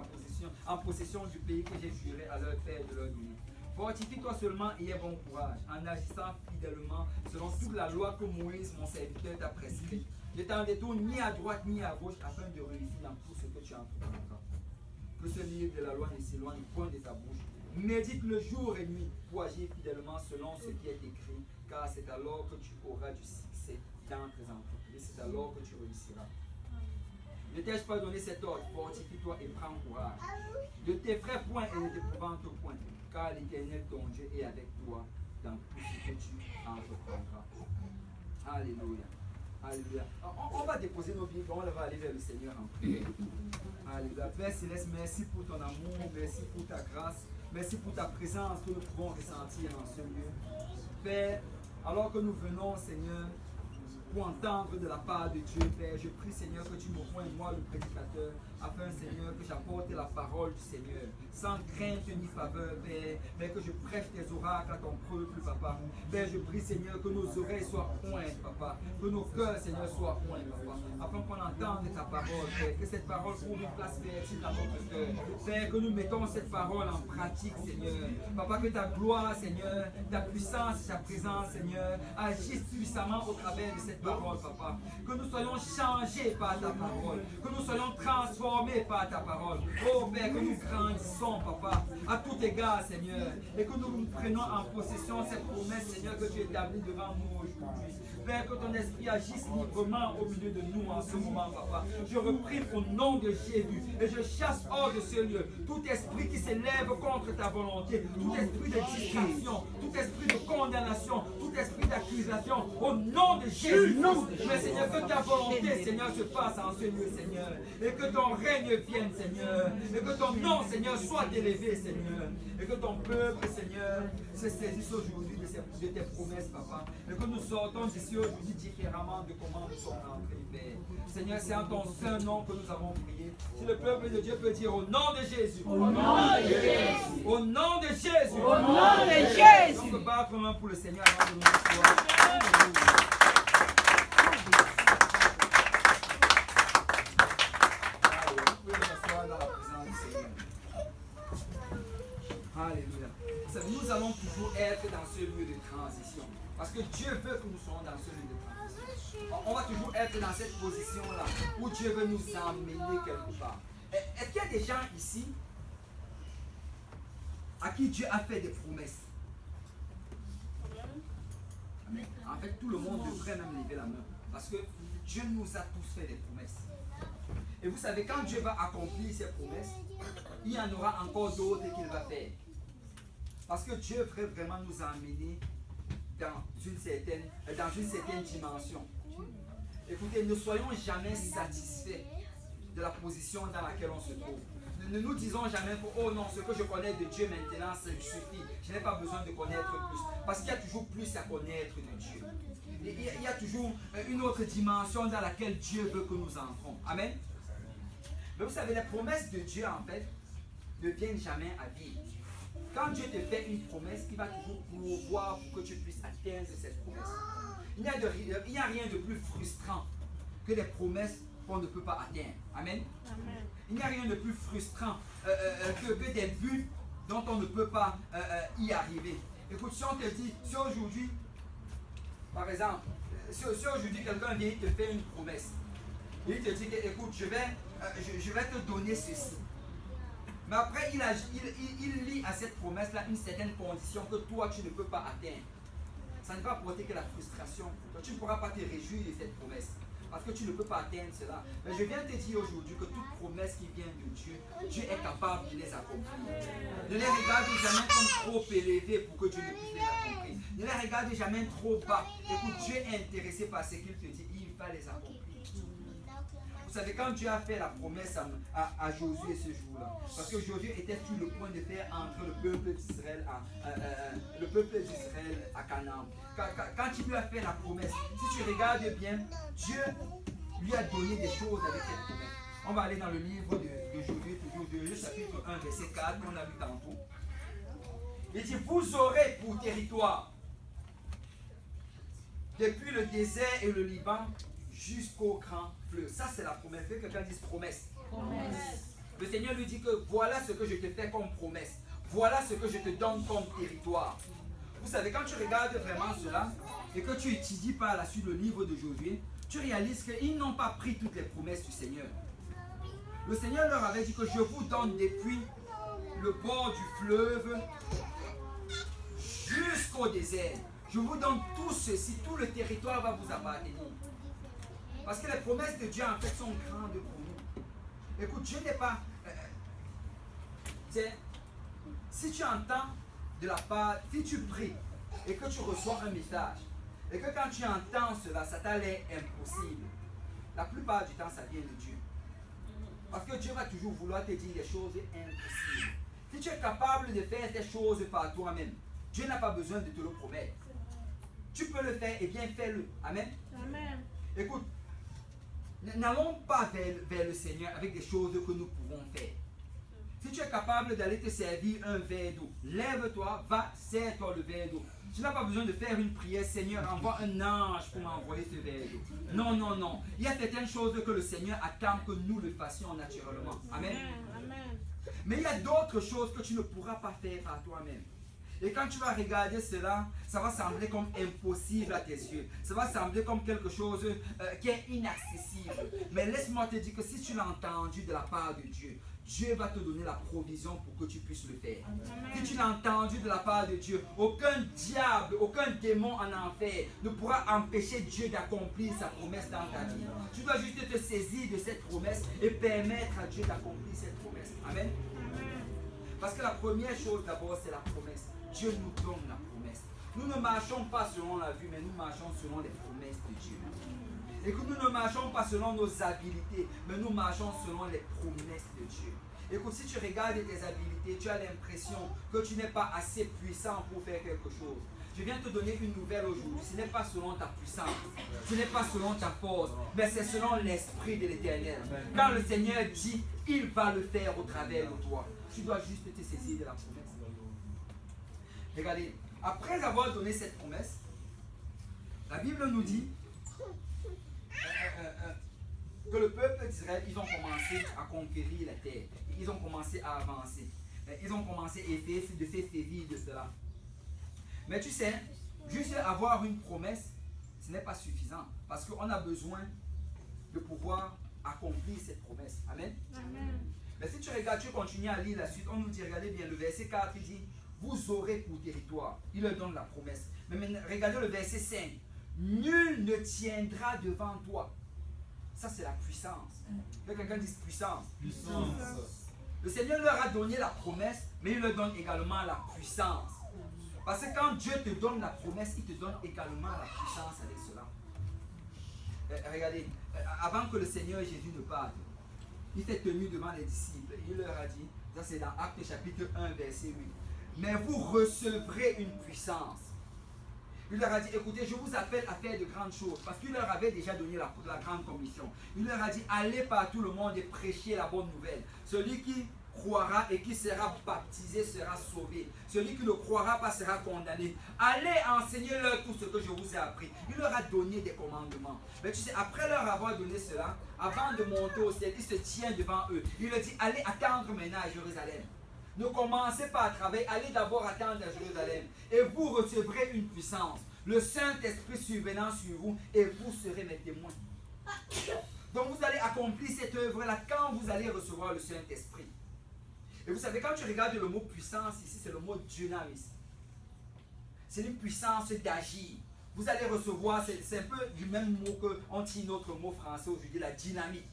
en possession du pays que j'ai juré à leur père de leur donner. Fortifie-toi seulement et aie bon courage, en agissant fidèlement selon toute la loi que Moïse, mon serviteur, t'a prescrite. Ne t'en détourne ni à droite ni à gauche afin de réussir dans tout ce que tu entreprendras. Que ce livre de la loi ne s'éloigne point de ta bouche. Médite le jour et nuit pour agir fidèlement selon ce qui est écrit, car c'est alors que tu auras du succès dans tes entreprises, c'est alors que tu réussiras. Ne t'ai-je pas donné cet ordre? Fortifie-toi et prends courage. Ne t'effraie point et ne t'épouvante point, car l'Éternel ton Dieu est avec toi dans tout ce que tu entreprendras. Alléluia. Alléluia. On va déposer nos Bibles, on va aller vers le Seigneur en prière. Alléluia. Père Céleste, merci pour ton amour, merci pour ta grâce, merci pour ta présence que nous pouvons ressentir dans ce lieu. Père, alors que nous venons, Seigneur, pour entendre de la part de Dieu, Père, je prie, Seigneur, que tu m'appointes, moi, le prédicateur, afin, Seigneur, que j'apporte la parole du Seigneur, sans crainte ni faveur, Père, mais que je prêche tes oracles à ton peuple, Papa. Père, je prie, Seigneur, que nos oreilles soient pointes, Papa, que nos cœurs, Seigneur, soient points, Papa, afin qu'on entende ta parole, Père, que cette parole trouve une place fertile dans notre cœur. Père, que nous mettons cette parole en pratique, Seigneur. Papa, que ta gloire, Seigneur, ta puissance et ta présence, Seigneur, agissent puissamment au travers de cette parole, Papa. Que nous soyons changés par ta parole, que nous soyons transformés par ta parole. Oh Père, que nous grandissons, Papa, à tout égard, Seigneur, et que nous prenons en possession cette promesse, Seigneur, que tu établis devant nous aujourd'hui. Père, que ton esprit agisse librement au milieu de nous en ce moment, Papa. Je reprie au nom de Jésus et je chasse hors de ce lieu tout esprit qui s'élève contre ta volonté, tout esprit de distraction, tout esprit de condamnation, tout esprit d'accusation, au nom de Jésus. Mais Seigneur, que ta volonté, Seigneur, se fasse en ce lieu, Seigneur, et que ton règne vienne, Seigneur, et que ton nom, Seigneur, soit élevé, Seigneur, et que ton peuple, Seigneur, se saisisse aujourd'hui de tes promesses, Papa, et que nous sortons d'ici aujourd'hui différemment de comment nous sommes rentrés, Père. Seigneur, c'est en ton saint nom que nous avons prié. Si le peuple de Dieu peut dire au nom de Jésus, Au nom de Jésus. Au nom de Jésus. Au nom de Jésus. On peut battre main pour le Seigneur avant de nous asseoir. Alléluia. Nous allons toujours être dans ce lieu de transition. Parce que Dieu veut que nous soyons dans ce lieu de transition. On va toujours être dans cette position-là où Dieu veut nous emmener quelque part. Est-ce qu'il y a des gens ici à qui Dieu a fait des promesses? Amen. En fait, tout le monde devrait même lever la main. Parce que Dieu nous a tous fait des promesses. Et vous savez, quand Dieu va accomplir ses promesses, il y en aura encore d'autres qu'il va faire. Parce que Dieu veut vraiment nous emmener dans une certaine dimension. Écoutez, ne soyons jamais satisfaits de la position dans laquelle on se trouve. Ne nous disons jamais que, oh non, ce que je connais de Dieu maintenant, ça me suffit. Je n'ai pas besoin de connaître plus. Parce qu'il y a toujours plus à connaître de Dieu. Il y a toujours une autre dimension dans laquelle Dieu veut que nous entrons. Amen. Mais vous savez, les promesses de Dieu, en fait, ne viennent jamais à vide. Quand Dieu te fait une promesse, il va toujours pourvoir pour que tu puisses atteindre cette promesse. Il n'y a rien de plus frustrant que des promesses qu'on ne peut pas atteindre. Amen. Amen. Il n'y a rien de plus frustrant que des buts dont on ne peut pas y arriver. Écoute, si on te dit, si aujourd'hui, par exemple, si aujourd'hui quelqu'un vient te faire une promesse, il te dit que, écoute, je vais te donner ceci. Mais après, il lie à cette promesse-là une certaine condition que toi, tu ne peux pas atteindre. Ça ne va apporter que la frustration. Tu ne pourras pas te réjouir de cette promesse. Parce que tu ne peux pas atteindre cela. Mais je viens te dire aujourd'hui que toute promesse qui vient de Dieu, Dieu est capable de les accomplir. Ne les regarde jamais comme trop élevés pour que Dieu ne puisse les accomplir. Ne les regarde jamais trop bas. Écoute, Dieu est intéressé par ce qu'il te dit. Il va les accomplir. Vous savez, quand Dieu a fait la promesse à Josué ce jour-là, parce que Josué était sur le point de faire entrer le peuple d'Israël à Canaan. Quand il lui a fait la promesse, si tu regardes bien, Dieu lui a donné des choses avec cette promesse. On va aller dans le livre de Josué, toujours Josué, chapitre 1, verset 4, qu'on a vu tantôt. Il dit, vous aurez pour territoire, depuis le désert et le Liban, jusqu'au grand fleuve. Ça, c'est la promesse. Que quelqu'un dise promesse. Promesse. Le Seigneur lui dit que voilà ce que je te fais comme promesse. Voilà ce que je te donne comme territoire. Vous savez, quand tu regardes vraiment cela, et que tu étudies par la suite le livre de Josué, tu réalises qu'ils n'ont pas pris toutes les promesses du Seigneur. Le Seigneur leur avait dit que je vous donne depuis le bord du fleuve jusqu'au désert. Je vous donne tout ceci, tout le territoire va vous appartenir. Parce que les promesses de Dieu en fait sont grandes pour nous. Écoute, Dieu n'est pas... si tu entends de la part, si tu pries et que tu reçois un message, et que quand tu entends cela, ça t'a l'air impossible, la plupart du temps, ça vient de Dieu. Parce que Dieu va toujours vouloir te dire des choses impossibles. Si tu es capable de faire ces choses par toi-même, Dieu n'a pas besoin de te le promettre. Tu peux le faire, et bien fais-le. Amen. Amen. Écoute, n'allons pas vers le Seigneur avec des choses que nous pouvons faire. Si tu es capable d'aller te servir un verre d'eau, lève-toi, va, sers-toi le verre d'eau. Tu n'as pas besoin de faire une prière, Seigneur, envoie un ange pour m'envoyer ce verre d'eau. Non, non, non. Il y a certaines choses que le Seigneur attend que nous le fassions naturellement. Amen. Amen. Mais il y a d'autres choses que tu ne pourras pas faire par toi-même. Et quand tu vas regarder cela, ça va sembler comme impossible à tes yeux. Ça va sembler comme quelque chose qui est inaccessible. Mais laisse-moi te dire que si tu l'as entendu de la part de Dieu, Dieu va te donner la provision pour que tu puisses le faire. Amen. Si tu l'as entendu de la part de Dieu, aucun diable, aucun démon en enfer ne pourra empêcher Dieu d'accomplir sa promesse dans ta vie. Tu dois juste te saisir de cette promesse et permettre à Dieu d'accomplir cette promesse. Amen. Parce que la première chose d'abord, c'est la promesse. Dieu nous donne la promesse. Nous ne marchons pas selon la vue, mais nous marchons selon les promesses de Dieu. Et que nous ne marchons pas selon nos habilités, mais nous marchons selon les promesses de Dieu. Écoute, si tu regardes tes habilités, tu as l'impression que tu n'es pas assez puissant pour faire quelque chose. Je viens te donner une nouvelle aujourd'hui. Ce n'est pas selon ta puissance, ce n'est pas selon ta force, mais c'est selon l'Esprit de l'Éternel. Quand le Seigneur dit, il va le faire au travers de toi. Tu dois juste te saisir de la promesse. Regardez, après avoir donné cette promesse, la Bible nous dit que le peuple d'Israël, ils ont commencé à conquérir la terre. Ils ont commencé à avancer. Ils ont commencé à essayer de se saisir de cela. Mais tu sais, juste avoir une promesse, ce n'est pas suffisant. Parce qu'on a besoin de pouvoir accomplir cette promesse. Amen. Amen. Mais si tu regardes, tu continues à lire la suite, on nous dit, regardez bien, le verset 4, il dit, vous aurez pour territoire. Il leur donne la promesse. Mais maintenant, regardez le verset 5. Nul ne tiendra devant toi. Ça, c'est la puissance. Quelqu'un dit puissance. Puissance. Le Seigneur leur a donné la promesse, mais il leur donne également la puissance. Parce que quand Dieu te donne la promesse, il te donne également la puissance avec cela. Regardez, avant que le Seigneur Jésus ne parte, il s'est tenu devant les disciples. Il leur a dit, ça c'est dans Actes chapitre 1, verset 8. Mais vous recevrez une puissance. Il leur a dit, écoutez, je vous appelle à faire de grandes choses. Parce qu'il leur avait déjà donné la grande commission. Il leur a dit, allez par tout le monde et prêchez la bonne nouvelle. Celui qui croira et qui sera baptisé sera sauvé. Celui qui ne croira pas sera condamné. Allez enseigner leur tout ce que je vous ai appris. Il leur a donné des commandements. Mais tu sais, après leur avoir donné cela, avant de monter au ciel, il se tient devant eux. Il leur dit, allez attendre maintenant à Jérusalem. Ne commencez pas à travailler, allez d'abord attendre à Jérusalem. Et vous recevrez une puissance. Le Saint-Esprit survenant sur vous et vous serez mes témoins. Donc vous allez accomplir cette œuvre-là quand vous allez recevoir le Saint-Esprit. Et vous savez, quand tu regardes le mot puissance ici, c'est le mot dynamis. C'est une puissance d'agir. Vous allez recevoir, c'est un peu du même mot qu'on tire notre mot français aujourd'hui, la dynamique.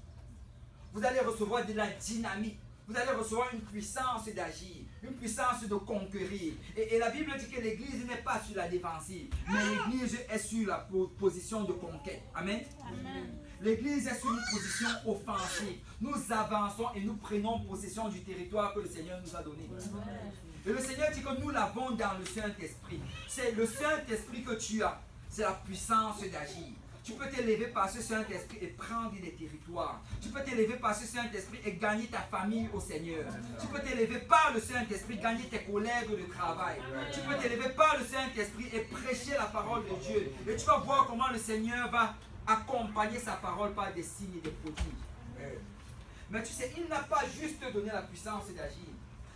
Vous allez recevoir de la dynamique. Vous allez recevoir une puissance d'agir, une puissance de conquérir. Et la Bible dit que l'Église n'est pas sur la défensive, mais l'Église est sur la position de conquête. Amen. Amen. L'Église est sur une position offensive. Nous avançons et nous prenons possession du territoire que le Seigneur nous a donné. Et le Seigneur dit que nous l'avons dans le Saint-Esprit. C'est le Saint-Esprit que tu as. C'est la puissance d'agir. Tu peux t'élever par ce Saint-Esprit et prendre des territoires. Tu peux t'élever par ce Saint-Esprit et gagner ta famille au Seigneur. Tu peux t'élever par le Saint-Esprit, gagner tes collègues de travail. Tu peux t'élever par le Saint-Esprit et prêcher la parole de Dieu. Et tu vas voir comment le Seigneur va accompagner sa parole par des signes et des prodiges. Mais tu sais, il n'a pas juste donné la puissance d'agir.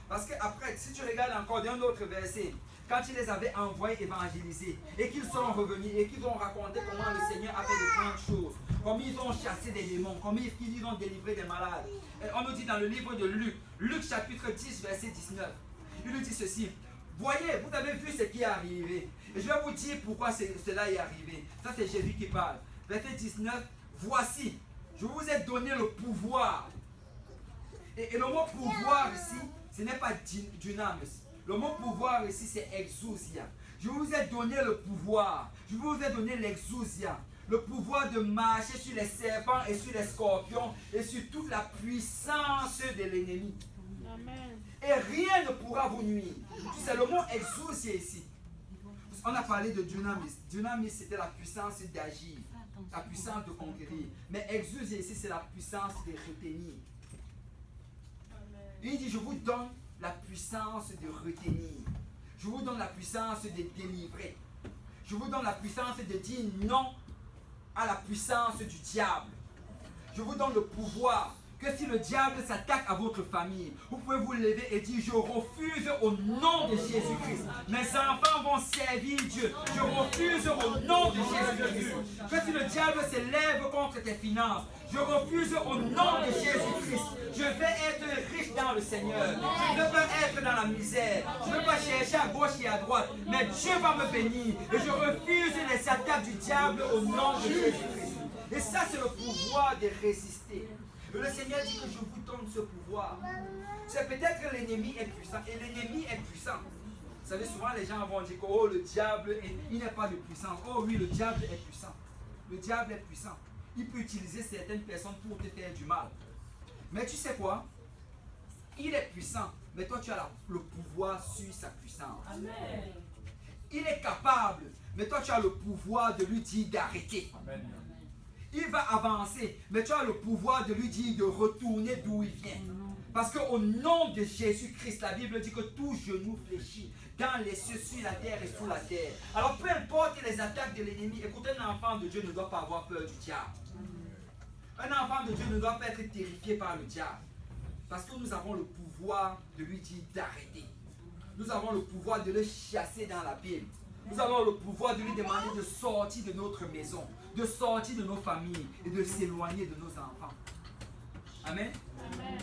Parce qu'après, si tu regardes encore d'un autre verset, quand il les avait envoyés évangéliser et qu'ils sont revenus et qu'ils ont raconté comment le Seigneur a fait de grandes choses, comment ils ont chassé des démons, comment ils ont délivré des malades. Et on nous dit dans le livre de Luc, Luc chapitre 10, verset 19, il nous dit ceci: voyez, vous avez vu ce qui est arrivé. Et je vais vous dire pourquoi cela est arrivé. Ça, c'est Jésus qui parle. Verset 19, voici, je vous ai donné le pouvoir. Et le mot pouvoir ici, ce n'est pas dynamis. Le mot pouvoir ici, c'est exousia. Je vous ai donné le pouvoir. Je vous ai donné l'exousia. Le pouvoir de marcher sur les serpents et sur les scorpions et sur toute la puissance de l'ennemi. Et rien ne pourra vous nuire. C'est le mot exousia ici. On a parlé de dynamis. Dynamis, c'était la puissance d'agir, la puissance de conquérir. Mais exousia ici, c'est la puissance de retenir. Il dit, je vous donne la puissance de retenir. Je vous donne la puissance de délivrer. Je vous donne la puissance de dire non à la puissance du diable. Je vous donne le pouvoir que si le diable s'attaque à votre famille, vous pouvez vous lever et dire: je refuse au nom de Jésus-Christ. Mes enfants vont servir Dieu. Je refuse au nom de Jésus-Christ. Que si le diable se lève contre tes finances, je refuse au nom de Jésus-Christ. Je vais être riche dans le Seigneur. Je ne veux pas être dans la misère. Je ne veux pas chercher à gauche et à droite. Mais Dieu va me bénir. Et je refuse les attaques du diable au nom de Jésus-Christ. Et ça, c'est le pouvoir de résister. Et le Seigneur dit que je vous donne ce pouvoir. C'est peut-être que l'ennemi est puissant. Et l'ennemi est puissant. Vous savez, souvent les gens vont dire que oh, le diable, il n'est pas de puissance. Oh oui, le diable est puissant. Le diable est puissant. Il peut utiliser certaines personnes pour te faire du mal. Mais tu sais quoi? Il est puissant. Mais toi, tu as le pouvoir sur sa puissance. Amen. Il est capable. Mais toi, tu as le pouvoir de lui dire d'arrêter. Amen. Il va avancer, mais tu as le pouvoir de lui dire de retourner d'où il vient. Parce qu'au nom de Jésus-Christ, la Bible dit que tout genou fléchit dans les cieux, sur la terre et sous la terre. Alors peu importe les attaques de l'ennemi, écoutez, un enfant de Dieu ne doit pas avoir peur du diable. Un enfant de Dieu ne doit pas être terrifié par le diable. Parce que nous avons le pouvoir de lui dire d'arrêter. Nous avons le pouvoir de le chasser dans la Bible. Nous avons le pouvoir de lui demander de sortir de notre maison, de sortir de nos familles et de s'éloigner de nos enfants. Amen. Amen.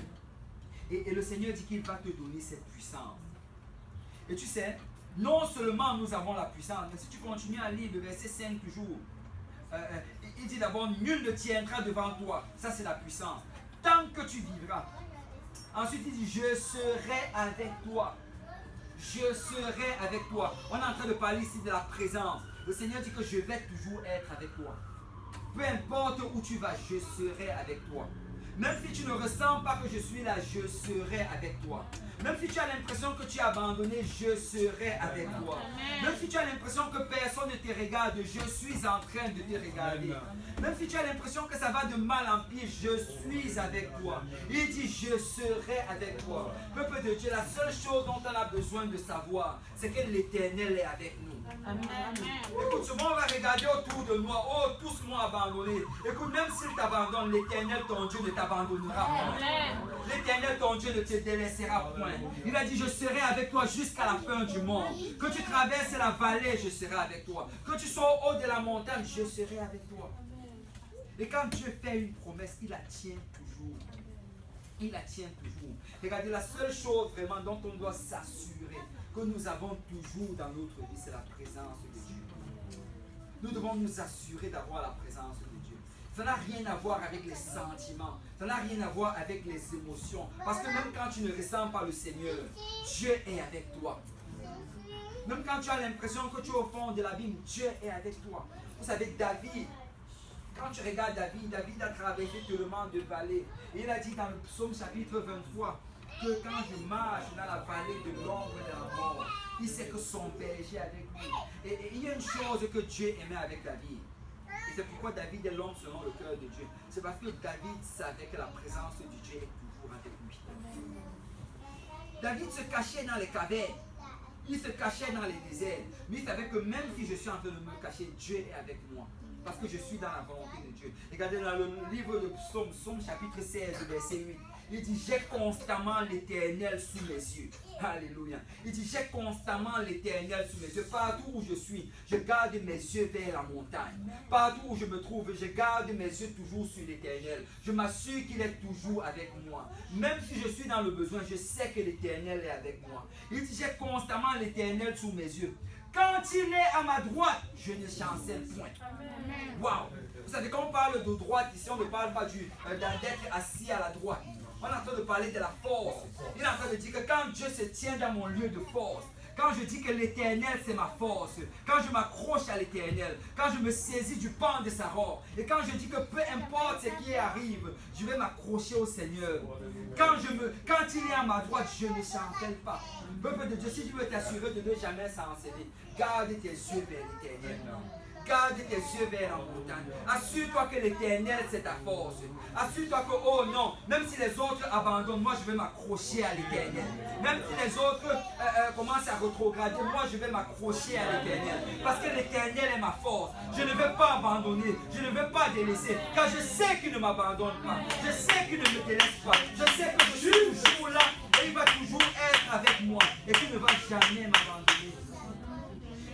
Et le Seigneur dit qu'il va te donner cette puissance. Et tu sais, non seulement nous avons la puissance, mais si tu continues à lire le verset 5 toujours, il dit d'abord, nul ne tiendra devant toi. Ça, c'est la puissance. Tant que tu vivras. Ensuite, il dit, je serai avec toi. Je serai avec toi. On est en train de parler ici de la présence. Le Seigneur dit que je vais toujours être avec toi. Peu importe où tu vas, je serai avec toi. Même si tu ne ressens pas que je suis là, je serai avec toi. Même si tu as l'impression que tu es abandonné, je serai avec toi. Même si tu as l'impression que personne ne te regarde, je suis en train de te regarder. Même si tu as l'impression que ça va de mal en pire, je suis avec toi. Il dit, je serai avec toi. Peuple de Dieu, la seule chose dont on a besoin de savoir, c'est que l'Éternel est avec nous. Amen. Écoute, souvent on va regarder autour de nous, oh, tous m'ont abandonné. Écoute, même s'il t'abandonne, l'Éternel, ton Dieu, ne t'abandonnera point. L'Éternel, ton Dieu, ne te délaissera point. Il a dit, je serai avec toi jusqu'à la fin du monde. Que tu traverses la vallée, je serai avec toi. Que tu sois au haut de la montagne, je serai avec toi. Et quand Dieu fait une promesse, il la tient toujours. Il la tient toujours. Regardez, la seule chose vraiment dont on doit s'assurer que nous avons toujours dans notre vie, c'est la présence de Dieu. Nous devons nous assurer d'avoir la présence de Dieu. Ça n'a rien à voir avec les sentiments. Ça n'a rien à voir avec les émotions. Parce que même quand tu ne ressens pas le Seigneur, Dieu est avec toi. Même quand tu as l'impression que tu es au fond de l'abîme, Dieu est avec toi. Vous savez, David, quand tu regardes David, David a traversé tellement de vallées. Et il a dit dans le psaume chapitre 23 que quand je marche dans la vallée de l'ombre de la mort, il sait que son berger est avec lui. Et il y a une chose que Dieu aimait avec David. Et C'est pourquoi David est l'homme selon le cœur de Dieu. C'est parce que David savait que la présence de Dieu est toujours avec lui. David se cachait dans les cavernes. Il se cachait dans les déserts. Mais il savait que même si je suis en train de me cacher, Dieu est avec moi. Parce que je suis dans la volonté de Dieu. Regardez dans le livre de Psaume, Psaume chapitre 16, verset 8. Il dit, j'ai constamment l'Éternel sous mes yeux. Alléluia. Il dit, j'ai constamment l'Éternel sous mes yeux. Partout où je suis, je garde mes yeux vers la montagne. Partout où je me trouve, je garde mes yeux toujours sur l'Éternel. Je m'assure qu'il est toujours avec moi. Même si je suis dans le besoin, je sais que l'Éternel est avec moi. Il dit, j'ai constamment l'Éternel sous mes yeux. Quand il est à ma droite, je ne chancelle point. Waouh! Vous savez, quand on parle de droite ici, on ne parle pas d'être assis à la droite. On est en train de parler de la force. Il est en train de dire que quand Dieu se tient dans mon lieu de force, quand je dis que l'Éternel c'est ma force, quand je m'accroche à l'Éternel, quand je me saisis du pan de sa robe, et quand je dis que peu importe ce qui arrive, je vais m'accrocher au Seigneur. Quand il est à ma droite, je ne chancelle pas. Peuple de Dieu, si tu veux t'assurer de ne jamais chanceler, garde tes yeux vers l'Éternel. Garde tes yeux vers la montagne. Assure-toi que l'Éternel c'est ta force. Assure-toi que, oh non, même si les autres abandonnent, moi je vais m'accrocher à l'Éternel. Même si les autres commencent à rétrograder, moi je vais m'accrocher à l'Éternel. Parce que l'Éternel est ma force. Je ne vais pas abandonner, je ne vais pas délaisser. Car je sais qu'il ne m'abandonne pas. Je sais qu'il ne me délaisse pas. Je sais que je suis toujours là et il va toujours être avec moi. Et qu'il ne va jamais m'abandonner.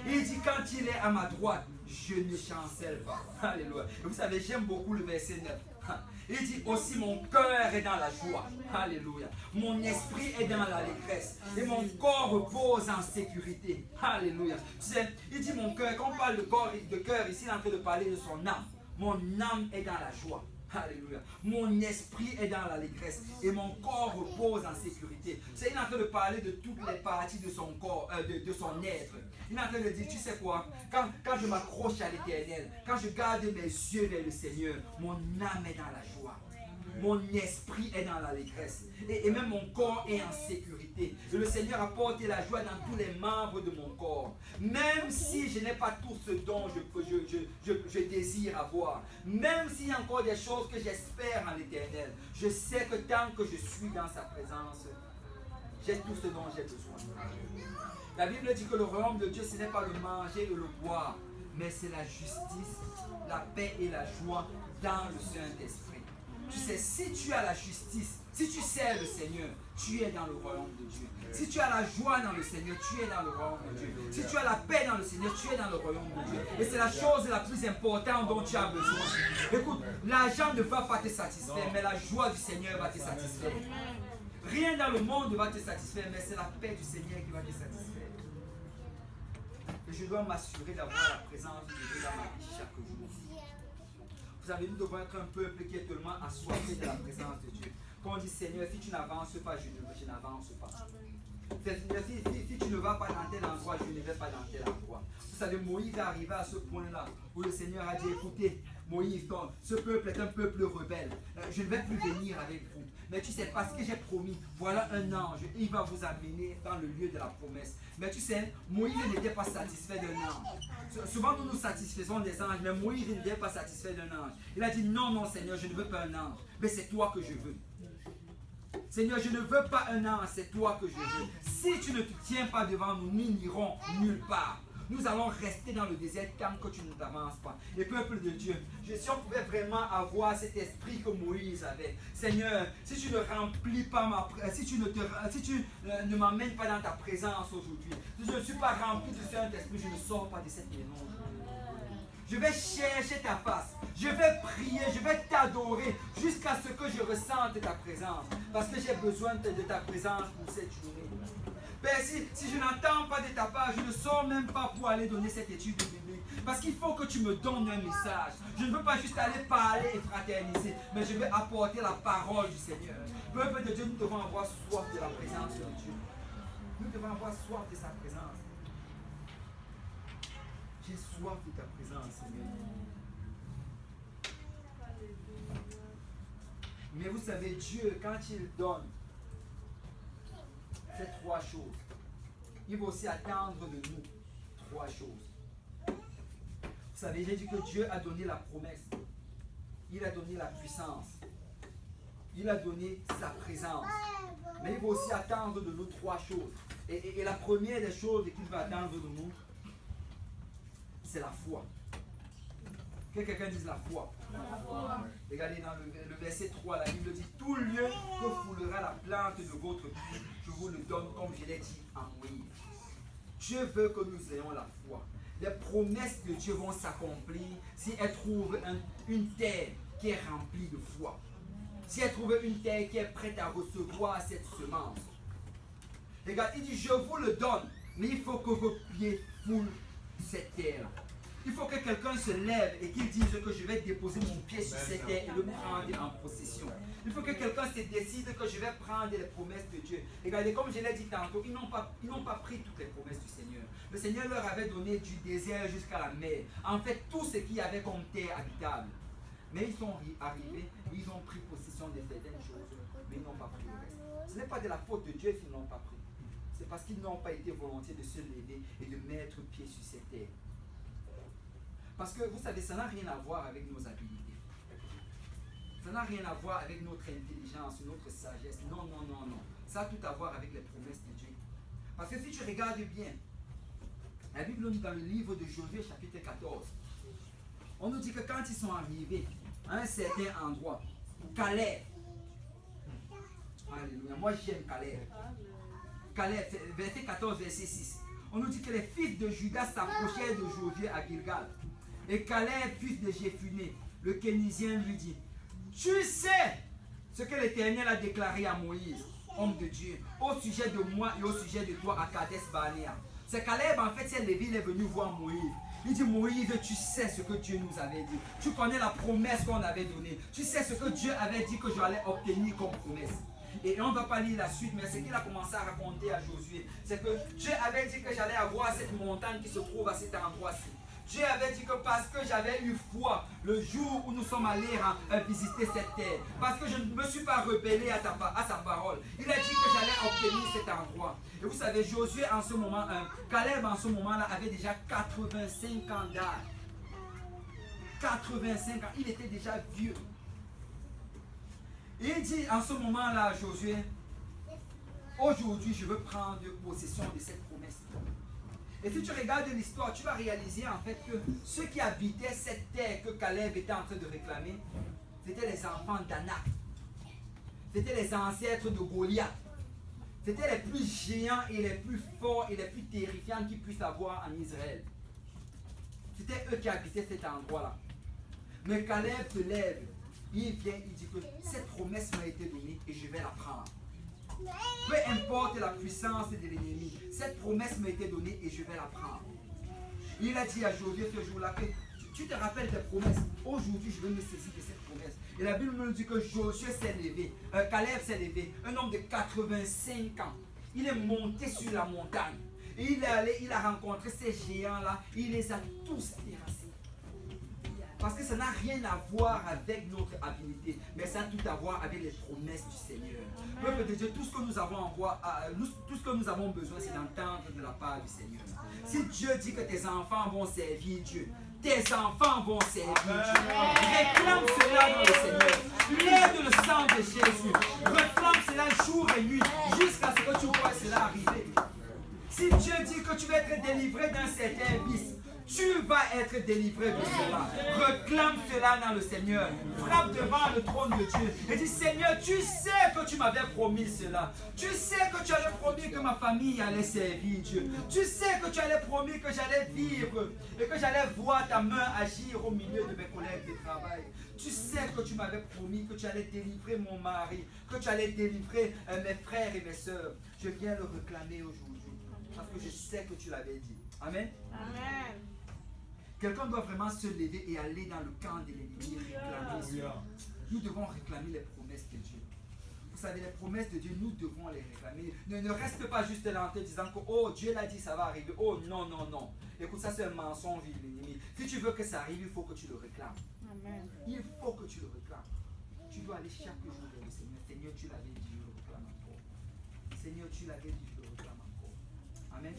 Il dit quand il est à ma droite, je ne chancelle pas. Alléluia. Et vous savez, j'aime beaucoup le verset 9. Il dit aussi mon cœur est dans la joie. Alléluia. Mon esprit est dans l'allégresse. Et mon corps repose en sécurité. Alléluia. Tu sais, il dit mon cœur, quand on parle de corps et de cœur, ici il est en train de parler de son âme. Mon âme est dans la joie. Alléluia. Mon esprit est dans l'allégresse et mon corps repose en sécurité. C'est il est en train de parler de toutes les parties de son corps, de son être. Il est en train de dire, tu sais quoi, quand je m'accroche à l'Éternel, quand je garde mes yeux vers le Seigneur, mon âme est dans la joie. Mon esprit est dans l'allégresse. Et même mon corps est en sécurité. Et le Seigneur apporte la joie dans tous les membres de mon corps. Même si je n'ai pas tout ce dont je désire avoir. Même s'il y a encore des choses que j'espère en l'Éternel. Je sais que tant que je suis dans sa présence, j'ai tout ce dont j'ai besoin. La Bible dit que le royaume de Dieu, ce n'est pas le manger et le boire. Mais c'est la justice, la paix et la joie dans le Saint-Esprit. Tu sais, si tu as la justice, si tu sers le Seigneur, tu es dans le royaume de Dieu. Si tu as la joie dans le Seigneur, tu es dans le royaume de Dieu. Si tu as la paix dans le Seigneur, tu es dans le royaume de Dieu. Et c'est la chose la plus importante dont tu as besoin. Écoute, l'argent ne va pas te satisfaire, mais la joie du Seigneur va te satisfaire. Rien dans le monde ne va te satisfaire, mais c'est la paix du Seigneur qui va te satisfaire. Et je dois m'assurer d'avoir la présence de Dieu dans ma vie chaque jour. Vous savez, nous devons être un peuple qui est tellement assoiffé de la présence de Dieu. Quand on dit Seigneur, si tu n'avances pas, je n'avance pas. Seigneur, si tu ne vas pas dans tel endroit, je ne vais pas dans tel endroit. Vous savez, Moïse est arrivé à ce point-là où le Seigneur a dit, écoutez, Moïse, ce peuple est un peuple rebelle. Je ne vais plus venir avec vous. Mais tu sais, parce que j'ai promis, voilà un ange, il va vous amener dans le lieu de la promesse. Mais tu sais, Moïse n'était pas satisfait d'un ange. Souvent nous nous satisfaisons des anges, mais Moïse n'était pas satisfait d'un ange. Il a dit, non, non Seigneur, je ne veux pas un ange, mais c'est toi que je veux. Seigneur, je ne veux pas un ange, c'est toi que je veux. Si tu ne te tiens pas devant nous, nous n'irons nulle part. Nous allons rester dans le désert tant que tu ne t'avances pas. Et peuple de Dieu, si on pouvait vraiment avoir cet esprit que Moïse avait. Seigneur, si tu ne remplis pas si tu ne m'amènes pas dans ta présence aujourd'hui, si je ne suis pas rempli de Saint-Esprit, je ne sors pas de cette maison. Je vais chercher ta face. Je vais prier, je vais t'adorer jusqu'à ce que je ressente ta présence. Parce que j'ai besoin de ta présence pour cette journée. Père, si je n'entends pas de ta part, je ne sors même pas pour aller donner cette étude biblique. Parce qu'il faut que tu me donnes un message. Je ne veux pas juste aller parler et fraterniser, mais je vais apporter la parole du Seigneur. Peuple de Dieu, nous devons avoir soif de la présence de Dieu. Nous devons avoir soif de sa présence. J'ai soif de ta présence, Seigneur. Mais vous savez, Dieu, quand il donne, fait trois choses. Il va aussi attendre de nous trois choses. Vous Vous savez, j'ai dit que Dieu a donné la promesse. Il a donné la puissance. Il a donné sa présence. Mais il va aussi attendre de nous 3 choses. Et la première des choses qu'il va attendre de nous, c'est la foi. Que quelqu'un dise la foi. Regardez dans le verset 3, la Bible dit: tout lieu que foulera la plante de votre pied, je vous le donne comme je l'ai dit à Moïse. Dieu veut que nous ayons la foi. Les promesses de Dieu vont s'accomplir si elles trouvent une terre qui est remplie de foi. Si elles trouvent une terre qui est prête à recevoir cette semence. Regarde, il dit: je vous le donne, mais il faut que vos pieds foulent cette terre. Il faut que quelqu'un se lève et qu'il dise que je vais déposer mon pied sur cette terre et le prendre en possession. Il faut que quelqu'un se décide que je vais prendre les promesses de Dieu. Regardez, comme je l'ai dit tantôt, ils n'ont pas pris toutes les promesses du Seigneur. Le Seigneur leur avait donné du désert jusqu'à la mer. En fait, tout ce qu'il y avait comme terre habitable. Mais ils sont arrivés, ils ont pris possession de certaines choses, mais ils n'ont pas pris le reste. Ce n'est pas de la faute de Dieu qu'ils n'ont pas pris. C'est parce qu'ils n'ont pas été volontiers de se lever et de mettre pied sur cette terre. Parce que vous savez, ça n'a rien à voir avec nos habilités. Ça n'a rien à voir avec notre intelligence, notre sagesse. Non, non, non, non. Ça a tout à voir avec les promesses de Dieu. Parce que si tu regardes bien, la Bible nous dit dans le livre de Josué, chapitre 14, on nous dit que quand ils sont arrivés à un certain endroit, Caleb, alléluia, moi j'aime Caleb. Caleb, verset 14, verset 6. On nous dit que les fils de Judas s'approchèrent de Josué à Gilgal. Et Caleb, fils de Jéphuné, le Kénizien, lui dit: tu sais ce que l'Éternel a déclaré à Moïse, homme de Dieu, au sujet de moi et au sujet de toi à Kadesh Barnea. C'est Caleb, en fait, s'est levé, il est venu voir Moïse. Il dit: Moïse, tu sais ce que Dieu nous avait dit. Tu connais la promesse qu'on avait donnée. Tu sais ce que Dieu avait dit que j'allais obtenir comme promesse. Et on ne va pas lire la suite, mais ce qu'il a commencé à raconter à Josué, c'est que Dieu avait dit que j'allais avoir cette montagne qui se trouve à cet endroit-ci. Dieu avait dit que parce que j'avais eu foi le jour où nous sommes allés visiter cette terre, parce que je ne me suis pas rebellé à sa parole, il a dit que j'allais obtenir cet endroit. Et vous savez, Josué en ce moment, Caleb en ce moment-là avait déjà 85 ans d'âge. 85 ans, il était déjà vieux. Et il dit en ce moment-là à Josué: aujourd'hui je veux prendre possession de cette promesse. Et si tu regardes l'histoire, tu vas réaliser en fait que ceux qui habitaient cette terre que Caleb était en train de réclamer, c'était les enfants d'Anak. C'était les ancêtres de Goliath. C'était les plus géants et les plus forts et les plus terrifiants qu'ils puissent avoir en Israël. C'était eux qui habitaient cet endroit-là. Mais Caleb se lève, il vient, il dit que cette promesse m'a été donnée et je vais la prendre. Peu importe la puissance de l'ennemi, cette promesse m'a été donnée et je vais la prendre. Il a dit à Josué ce jour-là que tu te rappelles des promesses. Aujourd'hui, je vais me saisir de cette promesse. Et la Bible nous dit que Josué s'est levé, Caleb s'est levé, un homme de 85 ans. Il est monté sur la montagne. Et il est allé, il a rencontré ces géants-là. Il les a tous terrassés. Parce que ça n'a rien à voir avec notre habilité, mais ça a tout à voir avec les promesses du Seigneur. Peuple de Dieu, tout ce que nous avons besoin, c'est d'entendre de la part du Seigneur. Si Dieu dit que tes enfants vont servir Dieu, tes enfants vont servir Dieu. Réclame cela dans le Seigneur. Lève le sang de Jésus. Réclame cela jour et nuit, jusqu'à ce que tu vois cela arriver. Si Dieu dit que tu vas être délivré d'un certain vice, tu vas être délivré de cela. Réclame cela dans le Seigneur. Frappe devant le trône de Dieu et dis: Seigneur, tu sais que tu m'avais promis cela. Tu sais que tu avais promis que ma famille allait servir Dieu. Tu sais que tu avais promis que j'allais vivre et que j'allais voir ta main agir au milieu de mes collègues de travail. Tu sais que tu m'avais promis que tu allais délivrer mon mari, que tu allais délivrer mes frères et mes soeurs. Je viens le réclamer aujourd'hui parce que je sais que tu l'avais dit. Amen. Amen. Quelqu'un doit vraiment se lever et aller dans le camp de l'ennemi réclamer cela. Nous devons réclamer les promesses de Dieu. Vous savez, les promesses de Dieu, nous devons les réclamer. Ne reste pas juste là en te disant que oh, Dieu l'a dit, ça va arriver. Oh non, non, non. Écoute, ça c'est un mensonge de l'ennemi. Si tu veux que ça arrive, il faut que tu le réclames. Amen. Il faut que tu le réclames. Tu dois aller chaque jour vers le Seigneur. Seigneur, tu l'avais dit, je le réclame encore. Seigneur, tu l'avais dit, je le réclame encore. Amen.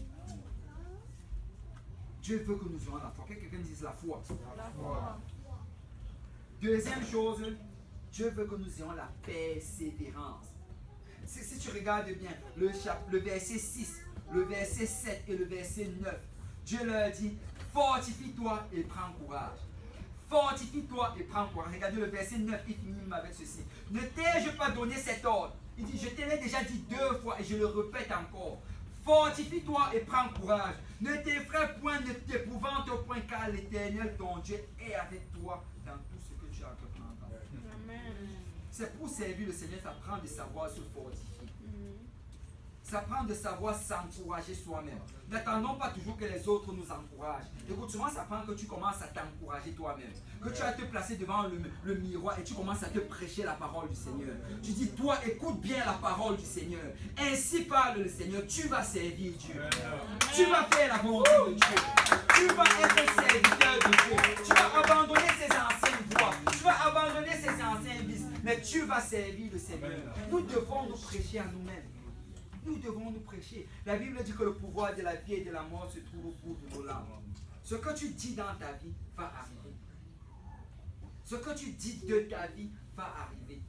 Dieu veut que nous ayons la foi. Quelqu'un dise la foi. La foi. Deuxième chose, Dieu veut que nous ayons la persévérance. Si tu regardes bien le verset 6, le verset 7 et le verset 9, Dieu leur dit, fortifie-toi et prends courage. Fortifie-toi et prends courage. Regardez le verset 9, il finit avec ceci. Ne t'ai-je pas donné cet ordre? Il dit, je te l'ai déjà dit 2 fois et je le répète encore. Fortifie-toi et prends courage. Ne t'effraie point, ne t'épouvante point, car l'Éternel, ton Dieu, est avec toi dans tout ce que tu entreprendras. C'est pour servir le Seigneur, ça prend de savoir se fortifier. Ça prend de savoir s'encourager soi-même. N'attendons pas toujours que les autres nous encouragent. Écoute, souvent ça prend que tu commences à t'encourager toi-même. Que tu vas te placer devant le miroir et tu commences à te prêcher la parole du Seigneur. Tu dis, toi, écoute bien la parole du Seigneur. Ainsi parle le Seigneur. Tu vas servir Dieu. Tu vas faire la volonté de Dieu. Tu vas être serviteur de Dieu. Tu vas abandonner ces anciennes voies. Tu vas abandonner ces anciens vices. Mais tu vas servir le Seigneur. Nous devons nous prêcher à nous-mêmes. Nous devons nous prêcher. La Bible dit que le pouvoir de la vie et de la mort se trouve au bout de nos langues. Ce que tu dis dans ta vie va arriver. Ce que tu dis de ta vie va arriver.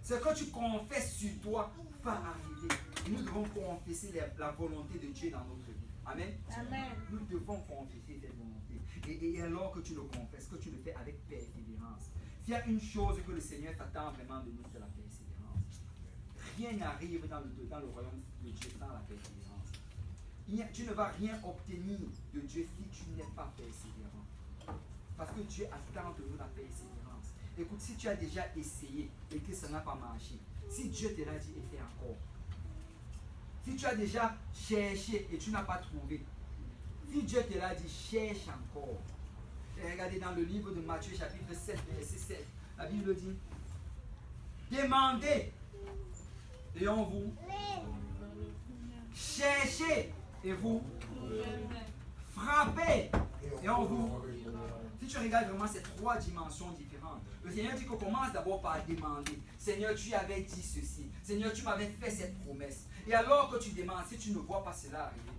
Ce que tu confesses sur toi va arriver. Nous devons confesser la volonté de Dieu dans notre vie. Amen. Amen. Nous devons confesser cette volonté. Et alors que tu le confesses, que tu le fais avec persévérance. S'il y a une chose que le Seigneur t'attend vraiment de nous, c'est la persévérance. Rien n'arrive dans le royaume de Dieu sans la persévérance. Tu ne vas rien obtenir de Dieu si tu n'es pas persévérant. Parce que Dieu attend de nous la persévérance. Écoute, si tu as déjà essayé et que ça n'a pas marché, si Dieu te l'a dit, et fais encore. Si tu as déjà cherché et tu n'as pas trouvé, si Dieu te l'a dit, cherche encore. Et regardez dans le livre de Matthieu chapitre 7, verset 7, la Bible dit, demandez et on vous, cherchez et vous, frappez et on vous. Si tu regardes vraiment ces 3 dimensions différentes, le Seigneur dit qu'on commence d'abord par demander. Seigneur, tu avais dit ceci. Seigneur, tu m'avais fait cette promesse. Et alors que tu demandes, si tu ne vois pas cela arriver,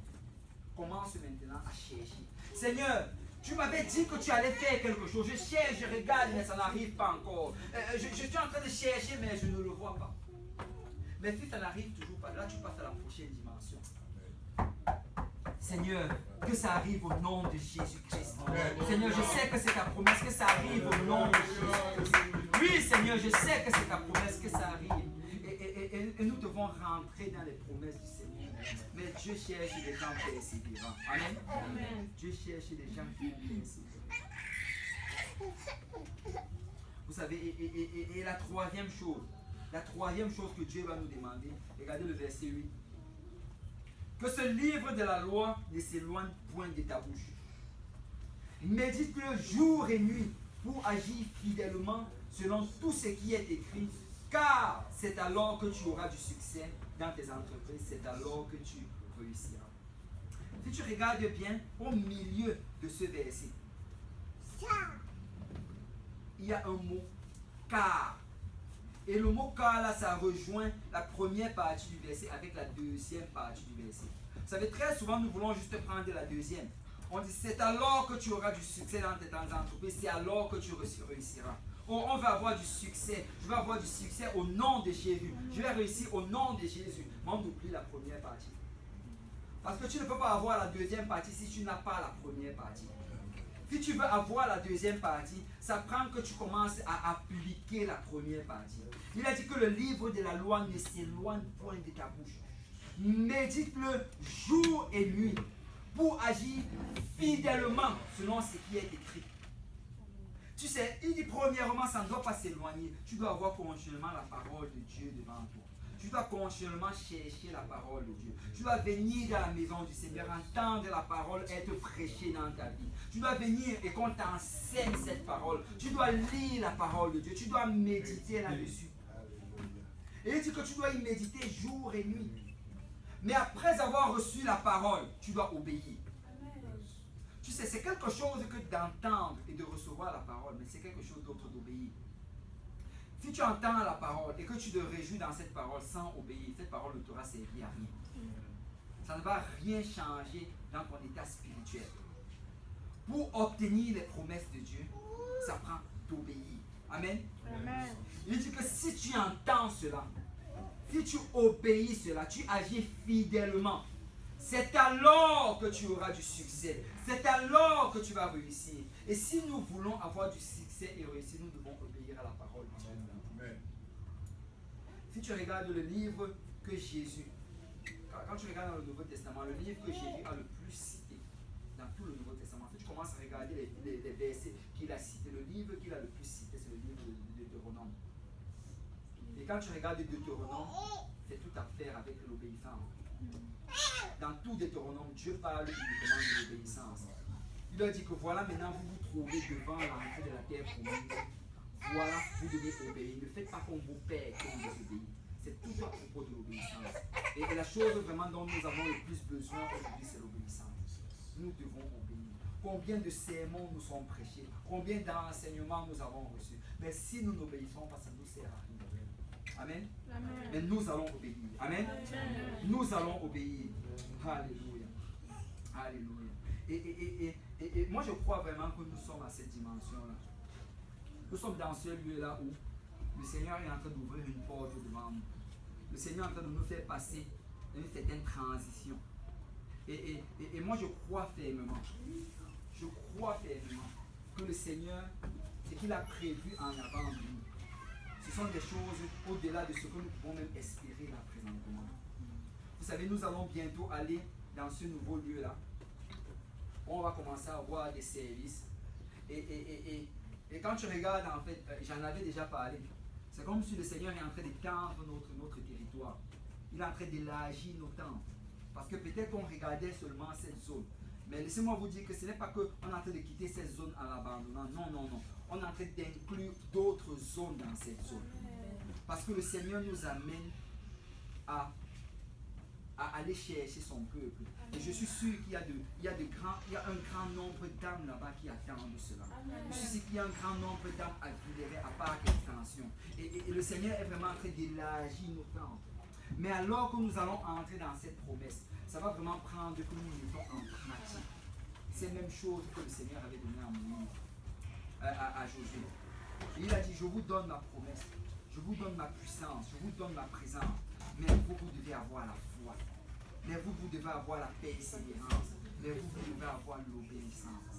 commence maintenant à chercher. Seigneur, tu m'avais dit que tu allais faire quelque chose. Je cherche, je regarde, mais ça n'arrive pas encore. Je suis en train de chercher, mais je ne le vois pas. Mais si ça n'arrive toujours pas, là tu passes à la prochaine dimension. Seigneur, que ça arrive au nom de Jésus-Christ. Seigneur, je sais que c'est ta promesse, que ça arrive au nom de Jésus-Christ. Oui, Seigneur, je sais que c'est ta promesse, que ça arrive. Et nous devons rentrer dans les promesses du Seigneur. Mais Dieu cherche des gens persévérants. Amen. Amen. Dieu cherche des gens persévérants. Vous savez, et la troisième chose que Dieu va nous demander, regardez le verset 8. Que ce livre de la loi ne s'éloigne point de ta bouche. Médite-le jour et nuit pour agir fidèlement selon tout ce qui est écrit, car c'est alors que tu auras du succès dans tes entreprises, c'est alors que tu réussiras. Si tu regardes bien, au milieu de ce verset, il y a un mot car. Et le mot car là, ça rejoint la première partie du verset avec la deuxième partie du verset. Vous savez, très souvent, nous voulons juste prendre la deuxième. On dit, c'est alors que tu auras du succès dans tes entreprises, c'est alors que tu réussiras. On va avoir du succès. Je vais avoir du succès au nom de Jésus. Je vais réussir au nom de Jésus. Mais on oublie la première partie. Parce que tu ne peux pas avoir la deuxième partie si tu n'as pas la première partie. Si tu veux avoir la deuxième partie, ça prend que tu commences à appliquer la première partie. Il a dit que le livre de la loi ne s'éloigne point de ta bouche. Médite-le jour et nuit pour agir fidèlement selon ce qui est écrit. Tu sais, il dit premièrement, ça ne doit pas s'éloigner. Tu dois avoir continuellement la parole de Dieu devant toi. Tu dois continuellement chercher la parole de Dieu. Tu dois venir dans la maison du Seigneur, entendre la parole être prêchée dans ta vie. Tu dois venir et qu'on t'enseigne cette parole. Tu dois lire la parole de Dieu. Tu dois méditer là-dessus. Et il dit que tu dois y méditer jour et nuit. Mais après avoir reçu la parole, tu dois obéir. Tu sais, c'est quelque chose que d'entendre et de recevoir la parole, mais c'est quelque chose d'autre d'obéir. Si tu entends la parole et que tu te réjouis dans cette parole sans obéir, cette parole ne t'aura servi à rien. Ça ne va rien changer dans ton état spirituel. pour obtenir les promesses de Dieu, ça prend d'obéir. Amen. Amen. Il dit que si tu entends cela, si tu obéis cela, tu agis fidèlement, c'est alors que tu auras du succès. C'est alors que tu vas réussir. Et si nous voulons avoir du succès et réussir, nous devons obéir à la parole de Dieu. Amen. Si tu regardes le livre que Jésus, quand tu regardes dans le Nouveau Testament, le livre que Jésus a le plus cité dans tout le Nouveau Testament, si tu commences à regarder les versets qu'il a cités, le livre qu'il a le plus cité, c'est le livre de Deutéronome. Et quand tu regardes Deutéronome, c'est tout à faire avec l'obéissance. Dans tout Deutéronome, Dieu parle uniquement de l'obéissance. Il leur dit que voilà, maintenant vous vous trouvez devant l'entrée de la terre promise. Voilà, vous devez obéir. Ne faites pas comme vos pères qui ont désobéi. C'est tout à propos de l'obéissance. Et la chose vraiment dont nous avons le plus besoin aujourd'hui, c'est l'obéissance. Nous devons obéir. Combien de sermons nous sont prêchés, combien d'enseignements nous avons reçus. Mais si nous n'obéissons pas, ça ne nous sert à rien. Amen. Amen. Mais nous allons obéir. Amen. Amen. Nous allons obéir. Alléluia. Alléluia. Et moi je crois vraiment que nous sommes à cette dimension-là. Nous sommes dans ce lieu-là où le Seigneur est en train d'ouvrir une porte devant nous. Le Seigneur est en train de nous faire passer une certaine transition. Et moi je crois fermement que le Seigneur, ce qu'il a prévu en avant de nous, ce sont des choses au-delà de ce que nous pouvons même espérer là présentement. Vous savez, nous allons bientôt aller dans ce nouveau lieu-là. On va commencer à avoir des services. Et quand tu regardes, en fait, j'en avais déjà parlé. C'est comme si le Seigneur est en train d'étendre notre territoire. Il est en train d'élargir nos temps. Parce que peut-être qu'on regardait seulement cette zone. Mais laissez-moi vous dire que ce n'est pas qu'on est en train de quitter cette zone en l'abandonnant. Non, non, non. On est en train d'inclure d'autres zones dans cette zone. Parce que le Seigneur nous amène à aller chercher son peuple. Et je suis sûr qu'il y a un grand nombre d'âmes là-bas qui attendent cela. Je suis sûr qu'il y a un grand nombre d'âmes à libérer à part extension. Et le Seigneur est vraiment en train d'élargir nos temps. Mais alors que nous allons entrer dans cette promesse, ça va vraiment prendre que nous mettons en pratique ces mêmes choses que le Seigneur avait donné à Moïse, à Josué. Et il a dit, je vous donne ma promesse, je vous donne ma puissance, je vous donne ma présence, mais vous devez avoir la foi, mais vous devez avoir la persévérance, mais vous devez avoir l'obéissance.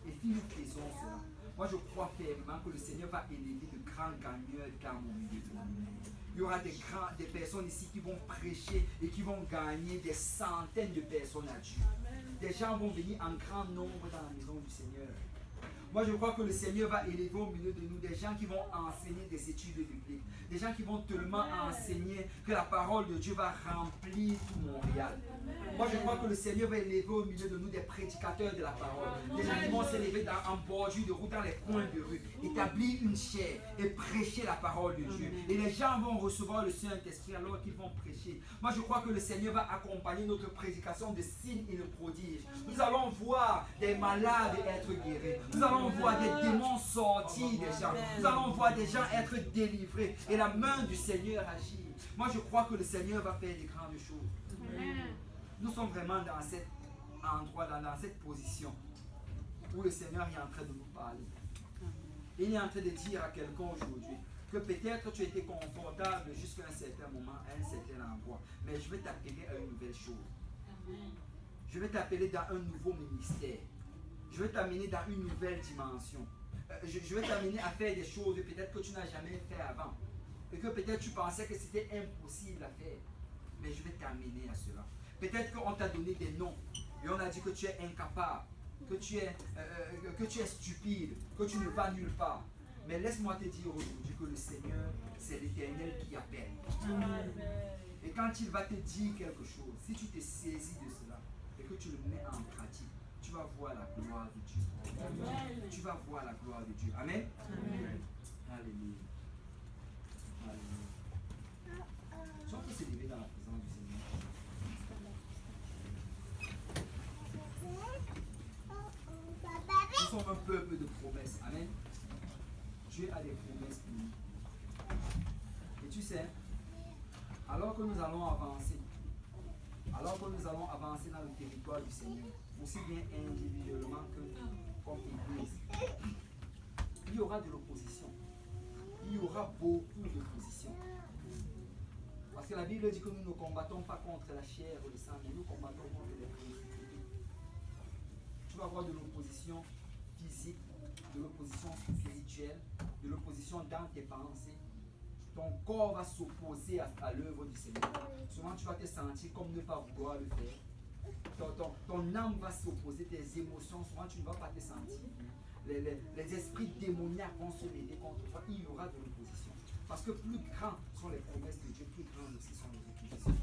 Et si nous faisons cela, moi je crois fermement que le Seigneur va élever de grands gagneurs dans mon milieu de l'année. Il y aura des personnes ici qui vont prêcher et qui vont gagner des centaines de personnes à Dieu. Des gens vont venir en grand nombre dans la maison du Seigneur. Moi, je crois que le Seigneur va élever au milieu de nous des gens qui vont enseigner des études bibliques. Des gens qui vont tellement enseigner que la parole de Dieu va remplir tout Montréal. Moi, je crois que le Seigneur va élever au milieu de nous des prédicateurs de la parole. Des gens qui vont s'élever en bordure de route, dans les coins de rue, établir une chaire et prêcher la parole de Dieu. Et les gens vont recevoir le Saint-Esprit alors qu'ils vont prêcher. Moi, je crois que le Seigneur va accompagner notre prédication de signes et de prodiges. Nous allons voir des malades être guéris. Nous allons voir des démons sortir des gens. Nous allons voir des gens être délivrés. Et la main du Seigneur agir. Moi, je crois que le Seigneur va faire des grandes choses. Amen. Nous sommes vraiment dans cet endroit, dans cette position où le Seigneur est en train de nous parler. Il est en train de dire à quelqu'un aujourd'hui que peut-être tu étais confortable jusqu'à un certain moment, à un certain endroit, mais je vais t'appeler à une nouvelle chose. Je vais t'appeler dans un nouveau ministère. Je vais t'amener dans une nouvelle dimension. Je vais t'amener à faire des choses peut-être que tu n'as jamais fait avant. Et que peut-être tu pensais que c'était impossible à faire. Mais je vais t'amener à cela. Peut-être qu'on t'a donné des noms. Et on a dit que tu es incapable. Que tu es stupide. Que tu ne vas nulle part. Mais laisse-moi te dire aujourd'hui que le Seigneur, c'est l'Éternel qui appelle. Et quand il va te dire quelque chose, si tu te saisis de cela et que tu le mets en pratique, tu vas voir la gloire de Dieu. Amen. Tu vas voir la gloire de Dieu. Amen. Amen. Alléluia. Alléluia. Si on peut s'élever dans la présence du Seigneur. Nous sommes un peuple de promesses. Amen. Dieu a des promesses pour nous. Et tu sais, alors que nous allons avancer dans le territoire du Seigneur, aussi bien individuellement que comme Église. Il y aura de l'opposition. Il y aura beaucoup d'opposition. Parce que la Bible dit que nous ne combattons pas contre la chair ou le sang, mais nous combattons contre les principautés. Tu vas avoir de l'opposition physique, de l'opposition spirituelle, de l'opposition dans tes pensées. Ton corps va s'opposer à l'œuvre du Seigneur. Souvent tu vas te sentir comme ne pas vouloir le faire. Ton âme va s'opposer, tes émotions, souvent tu ne vas pas te sentir. Les esprits démoniaques vont se lever contre toi. Il y aura de l'opposition. Parce que plus grands sont les promesses de Dieu, plus grandes aussi sont les oppositions.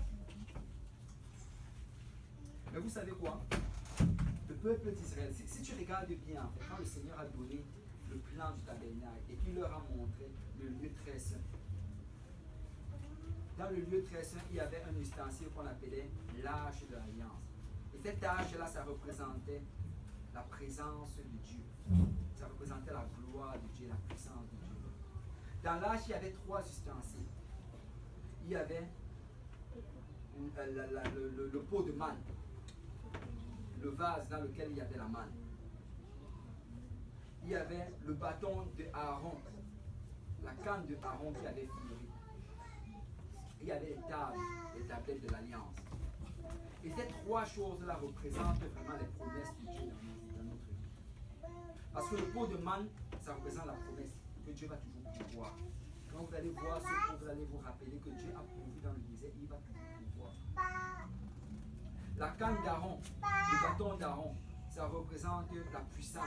Mais vous savez quoi? Le peuple d'Israël, si tu regardes bien, en fait, quand le Seigneur a donné le plan du tabernacle et qu'il leur a montré le lieu très saint, dans le lieu très saint, il y avait un ustensile qu'on appelait l'arche de l'alliance. Et cette arche-là, ça représentait la présence de Dieu. Ça représentait la gloire de Dieu, la puissance de Dieu. Dans l'arche, il y avait 3 ustensiles. Il y avait le pot de manne, le vase dans lequel il y avait la manne. Il y avait le bâton de Aaron, la canne de Aaron qui avait fleuri. Il y avait les tables, les tablettes de l'Alliance. Et ces 3 choses-là représentent vraiment les promesses de Dieu dans notre vie. Parce que le pot de manne, ça représente la promesse que Dieu va toujours pourvoir. Quand vous allez voir ce pot, vous allez vous rappeler que Dieu a pourvu dans le désert, il va toujours pourvoir. La canne d'Aaron, le bâton d'Aaron, ça représente la puissance.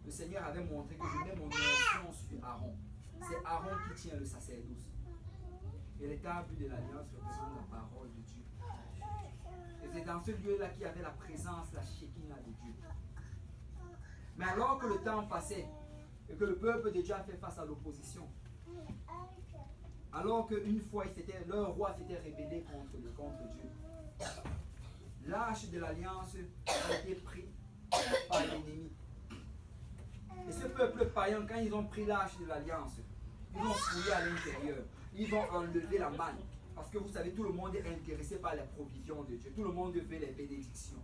Le Seigneur avait montré que je mets mon onction sur Aaron. C'est Aaron qui tient le sacerdoce. Et les tables de l'Alliance représentent la parole de Dieu. Et c'est dans ce lieu-là qu'il y avait la présence, la Shekinah de Dieu. Mais alors que le temps passait et que le peuple de Dieu a fait face à l'opposition, alors qu'une fois leur roi s'était rébellé contre Dieu, l'arche de l'Alliance a été pris par l'ennemi. Et ce peuple païen, quand ils ont pris l'arche de l'Alliance, ils ont fouillé à l'intérieur. Ils ont enlevé la manne. Parce que vous savez, tout le monde est intéressé par les provisions de Dieu. Tout le monde veut les bénédictions.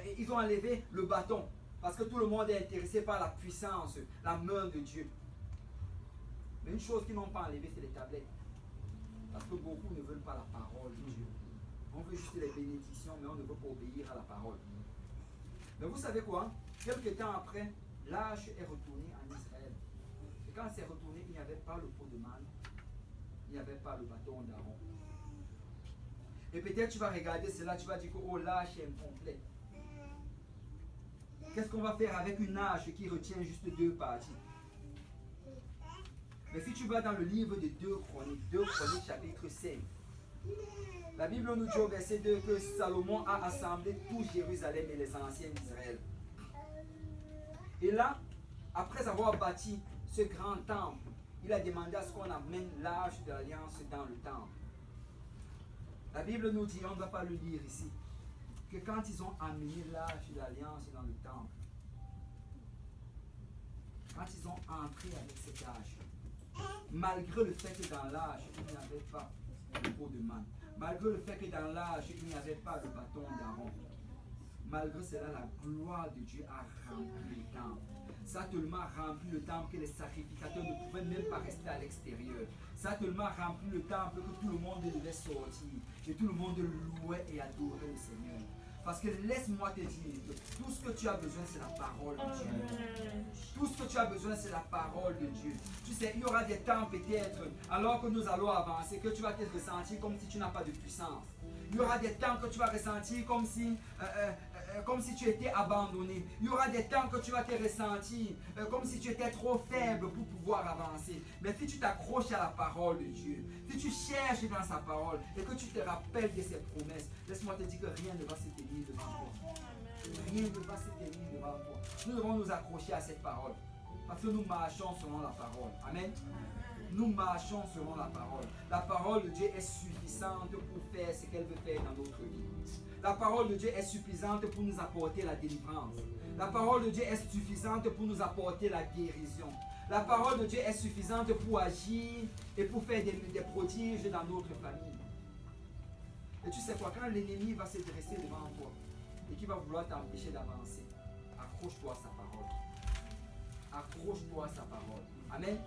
Et ils ont enlevé le bâton. Parce que tout le monde est intéressé par la puissance, la main de Dieu. Mais une chose qu'ils n'ont pas enlevée, c'est les tablettes. Parce que beaucoup ne veulent pas la parole de Dieu. On veut juste les bénédictions, mais on ne veut pas obéir à la parole. Mais vous savez quoi? Quelque temps après, l'arche est retournée en Israël. Et quand c'est retourné, il n'y avait pas le pot de manne. Il n'y avait pas le bâton d'Aaron. Et peut-être tu vas regarder cela, tu vas dire que oh, l'arche est incomplète. Qu'est-ce qu'on va faire avec une arche qui retient juste 2 parties? Mais si tu vas dans le livre de 2 Chroniques chapitre 5, la Bible nous dit au verset 2 que Salomon a assemblé tout Jérusalem et les anciens d'Israël. Et là, après avoir bâti ce grand temple, il a demandé à ce qu'on amène l'arche de l'Alliance dans le temple. La Bible nous dit, on ne va pas le lire ici, que quand ils ont amené l'arche de l'Alliance dans le temple, quand ils ont entré avec cette arche, malgré le fait que dans l'arche, il n'y avait pas le pot de manne, malgré le fait que dans l'arche, il n'y avait pas le bâton d'Aaron, malgré cela, la gloire de Dieu a rempli le temple. Ça a tellement rempli le temple que les sacrificateurs ne pouvaient même pas rester à l'extérieur. Ça a tellement rempli le temple que tout le monde devait sortir. Et tout le monde louait et adorait le Seigneur. Parce que laisse-moi te dire que tout ce que tu as besoin, c'est la parole de Dieu. Tout ce que tu as besoin, c'est la parole de Dieu. Tu sais, il y aura des temps peut-être, alors que nous allons avancer, que tu vas te ressentir comme si tu n'as pas de puissance. Il y aura des temps que tu vas ressentir comme si tu étais abandonné. Il y aura des temps que tu vas te ressentir comme si tu étais trop faible pour pouvoir avancer. Mais si tu t'accroches à la parole de Dieu, si tu cherches dans sa parole et que tu te rappelles de ses promesses, laisse-moi te dire que rien ne va se tenir devant toi. Rien ne va se tenir devant toi. Nous devons nous accrocher à cette parole. Parce que nous marchons selon la parole. Amen. Nous marchons selon la parole. La parole de Dieu est suffisante pour faire ce qu'elle veut faire dans notre vie. La parole de Dieu est suffisante pour nous apporter la délivrance. La parole de Dieu est suffisante pour nous apporter la guérison. La parole de Dieu est suffisante pour agir et pour faire des prodiges dans notre famille. Et tu sais quoi, quand l'ennemi va se dresser devant toi, et qui va vouloir t'empêcher d'avancer, accroche-toi à sa parole. Accroche-toi à sa parole. Amen.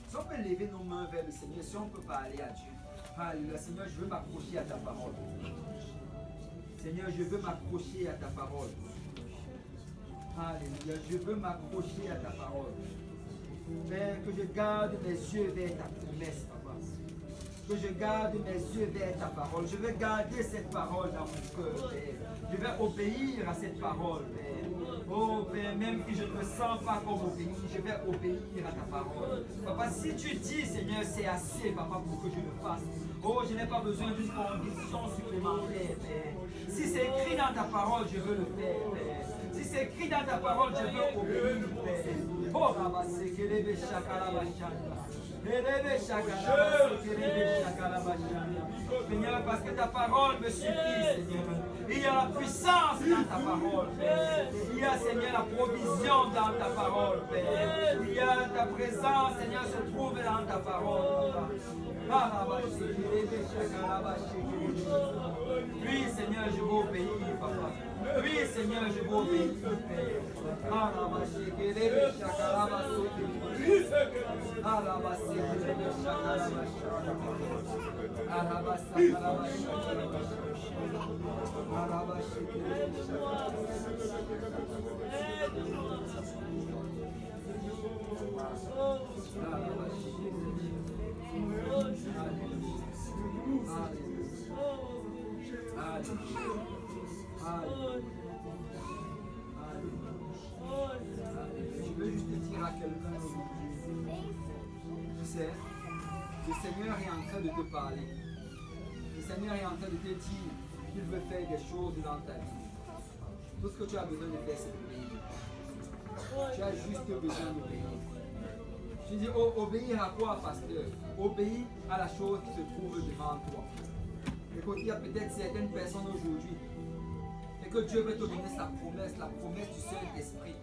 Si on peut lever nos mains vers le Seigneur, si on peut parler à Dieu. Alléluia. Seigneur, je veux m'accrocher à ta parole. Seigneur, je veux m'accrocher à ta parole. Alléluia. Je veux m'accrocher à ta parole. Père, que je garde mes yeux vers ta promesse, papa. Que je garde mes yeux vers ta parole. Je veux garder cette parole dans mon cœur, Père. Je vais obéir à cette parole, Père. Oh Père, même si je ne me sens pas comme obéir, je vais obéir à ta parole. Papa, si tu dis, Seigneur, c'est assez, papa, pour que je le fasse. Oh, je n'ai pas besoin d'une conviction supplémentaire, Père. Si c'est écrit dans ta parole, je veux le faire, Père. Si c'est écrit dans ta parole, je veux obéir, Père. Oh, Rabasé, Kelebe Shakalabashanda. Seigneur, parce que ta parole me suffit, Seigneur. Il y a la puissance dans ta parole, Père. Il y a, Seigneur, la provision dans ta parole, Père. Il y a ta présence, Seigneur, se trouve dans ta parole, Papa. Oui, Seigneur, je veux obéir, Papa. Oui, Seigneur, je veux obéir, Père. Je veux juste dire à quelqu'un aujourd'hui, tu sais, le Seigneur est en train de te parler. Le Seigneur est en train de te dire qu'il veut faire des choses dans ta vie. Tout ce que tu as besoin de faire, c'est d'obéir. Tu as juste besoin d'obéir. Tu dis, oh, obéir à quoi, pasteur? Obéir à la chose qui se trouve devant toi. Écoute, il y a peut-être certaines personnes aujourd'hui et que Dieu veut te donner sa promesse, la promesse du Saint-Esprit.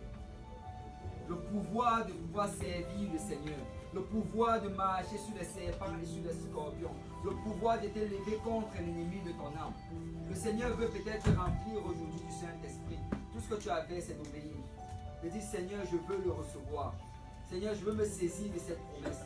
Le pouvoir de pouvoir servir le Seigneur. Le pouvoir de marcher sur les serpents et sur les scorpions. Le pouvoir de t'élever contre l'ennemi de ton âme. Le Seigneur veut peut-être te remplir aujourd'hui du Saint-Esprit. Tout ce que tu avais, c'est d'obéir. De dire, Seigneur, je veux le recevoir. Seigneur, je veux me saisir de cette promesse.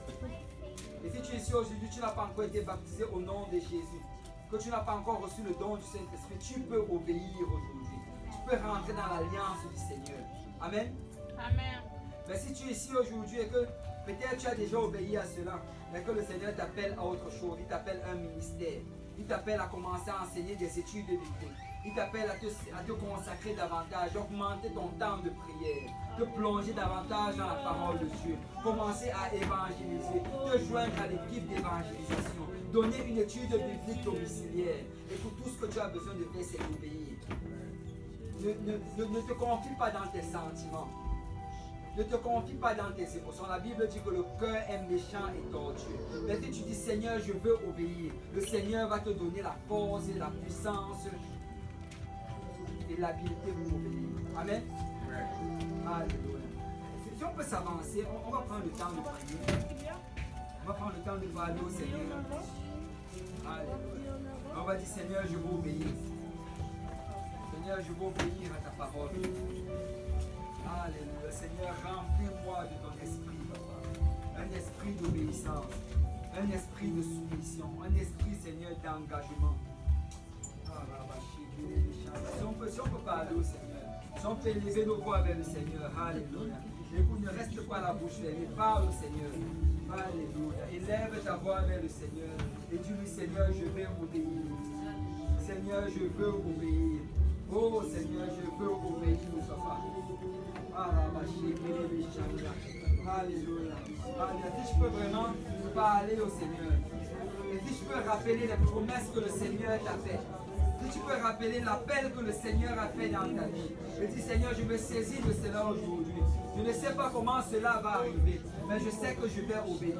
Et si tu es ici aujourd'hui, tu n'as pas encore été baptisé au nom de Jésus, que tu n'as pas encore reçu le don du Saint-Esprit, tu peux obéir aujourd'hui. Tu peux rentrer dans l'alliance du Seigneur. Amen. Amen. Mais si tu es ici aujourd'hui et que peut-être tu as déjà obéi à cela, mais que le Seigneur t'appelle à autre chose, il t'appelle à un ministère, il t'appelle à commencer à enseigner des études bibliques, il t'appelle à te consacrer davantage, augmenter ton temps de prière, te plonger davantage dans la parole de Dieu, commencer à évangéliser, te joindre à l'équipe d'évangélisation, donner une étude biblique domiciliaire. Écoute, tout ce que tu as besoin de faire, c'est d'obéir. Ne te confie pas dans tes sentiments. Ne te confie pas dans tes émotions. La Bible dit que le cœur est méchant et tortueux. Mais si tu dis, Seigneur, je veux obéir, le Seigneur va te donner la force et la puissance et l'habileté pour obéir. Amen. Alléluia. Si on peut s'avancer, on va prendre le temps de prier. On va prendre le temps de parler au Seigneur. Alléluia. On va dire, Seigneur, je veux obéir. Seigneur, je veux obéir à ta parole. Alléluia. Seigneur, remplis-moi de ton esprit, papa. Un esprit d'obéissance. Un esprit de soumission. Un esprit, Seigneur, d'engagement. Si on peut parler au Seigneur. Si on peut élever nos voix vers le Seigneur. Alléluia. Écoute, ne reste pas la bouche fermée. Parle au Seigneur. Alléluia. Élève ta voix vers le Seigneur. Et dis-lui, Seigneur, je vais obéir. Seigneur, je veux obéir. Oh Seigneur, je veux obéir, papa. Alléluia. Alléluia. Si je peux vraiment parler au Seigneur. Et si je peux rappeler les promesses que le Seigneur t'a faites. Si tu peux rappeler l'appel que le Seigneur a fait dans ta vie. Je dis, Seigneur, je me saisis de cela aujourd'hui. Je ne sais pas comment cela va arriver. Mais je sais que je vais obéir.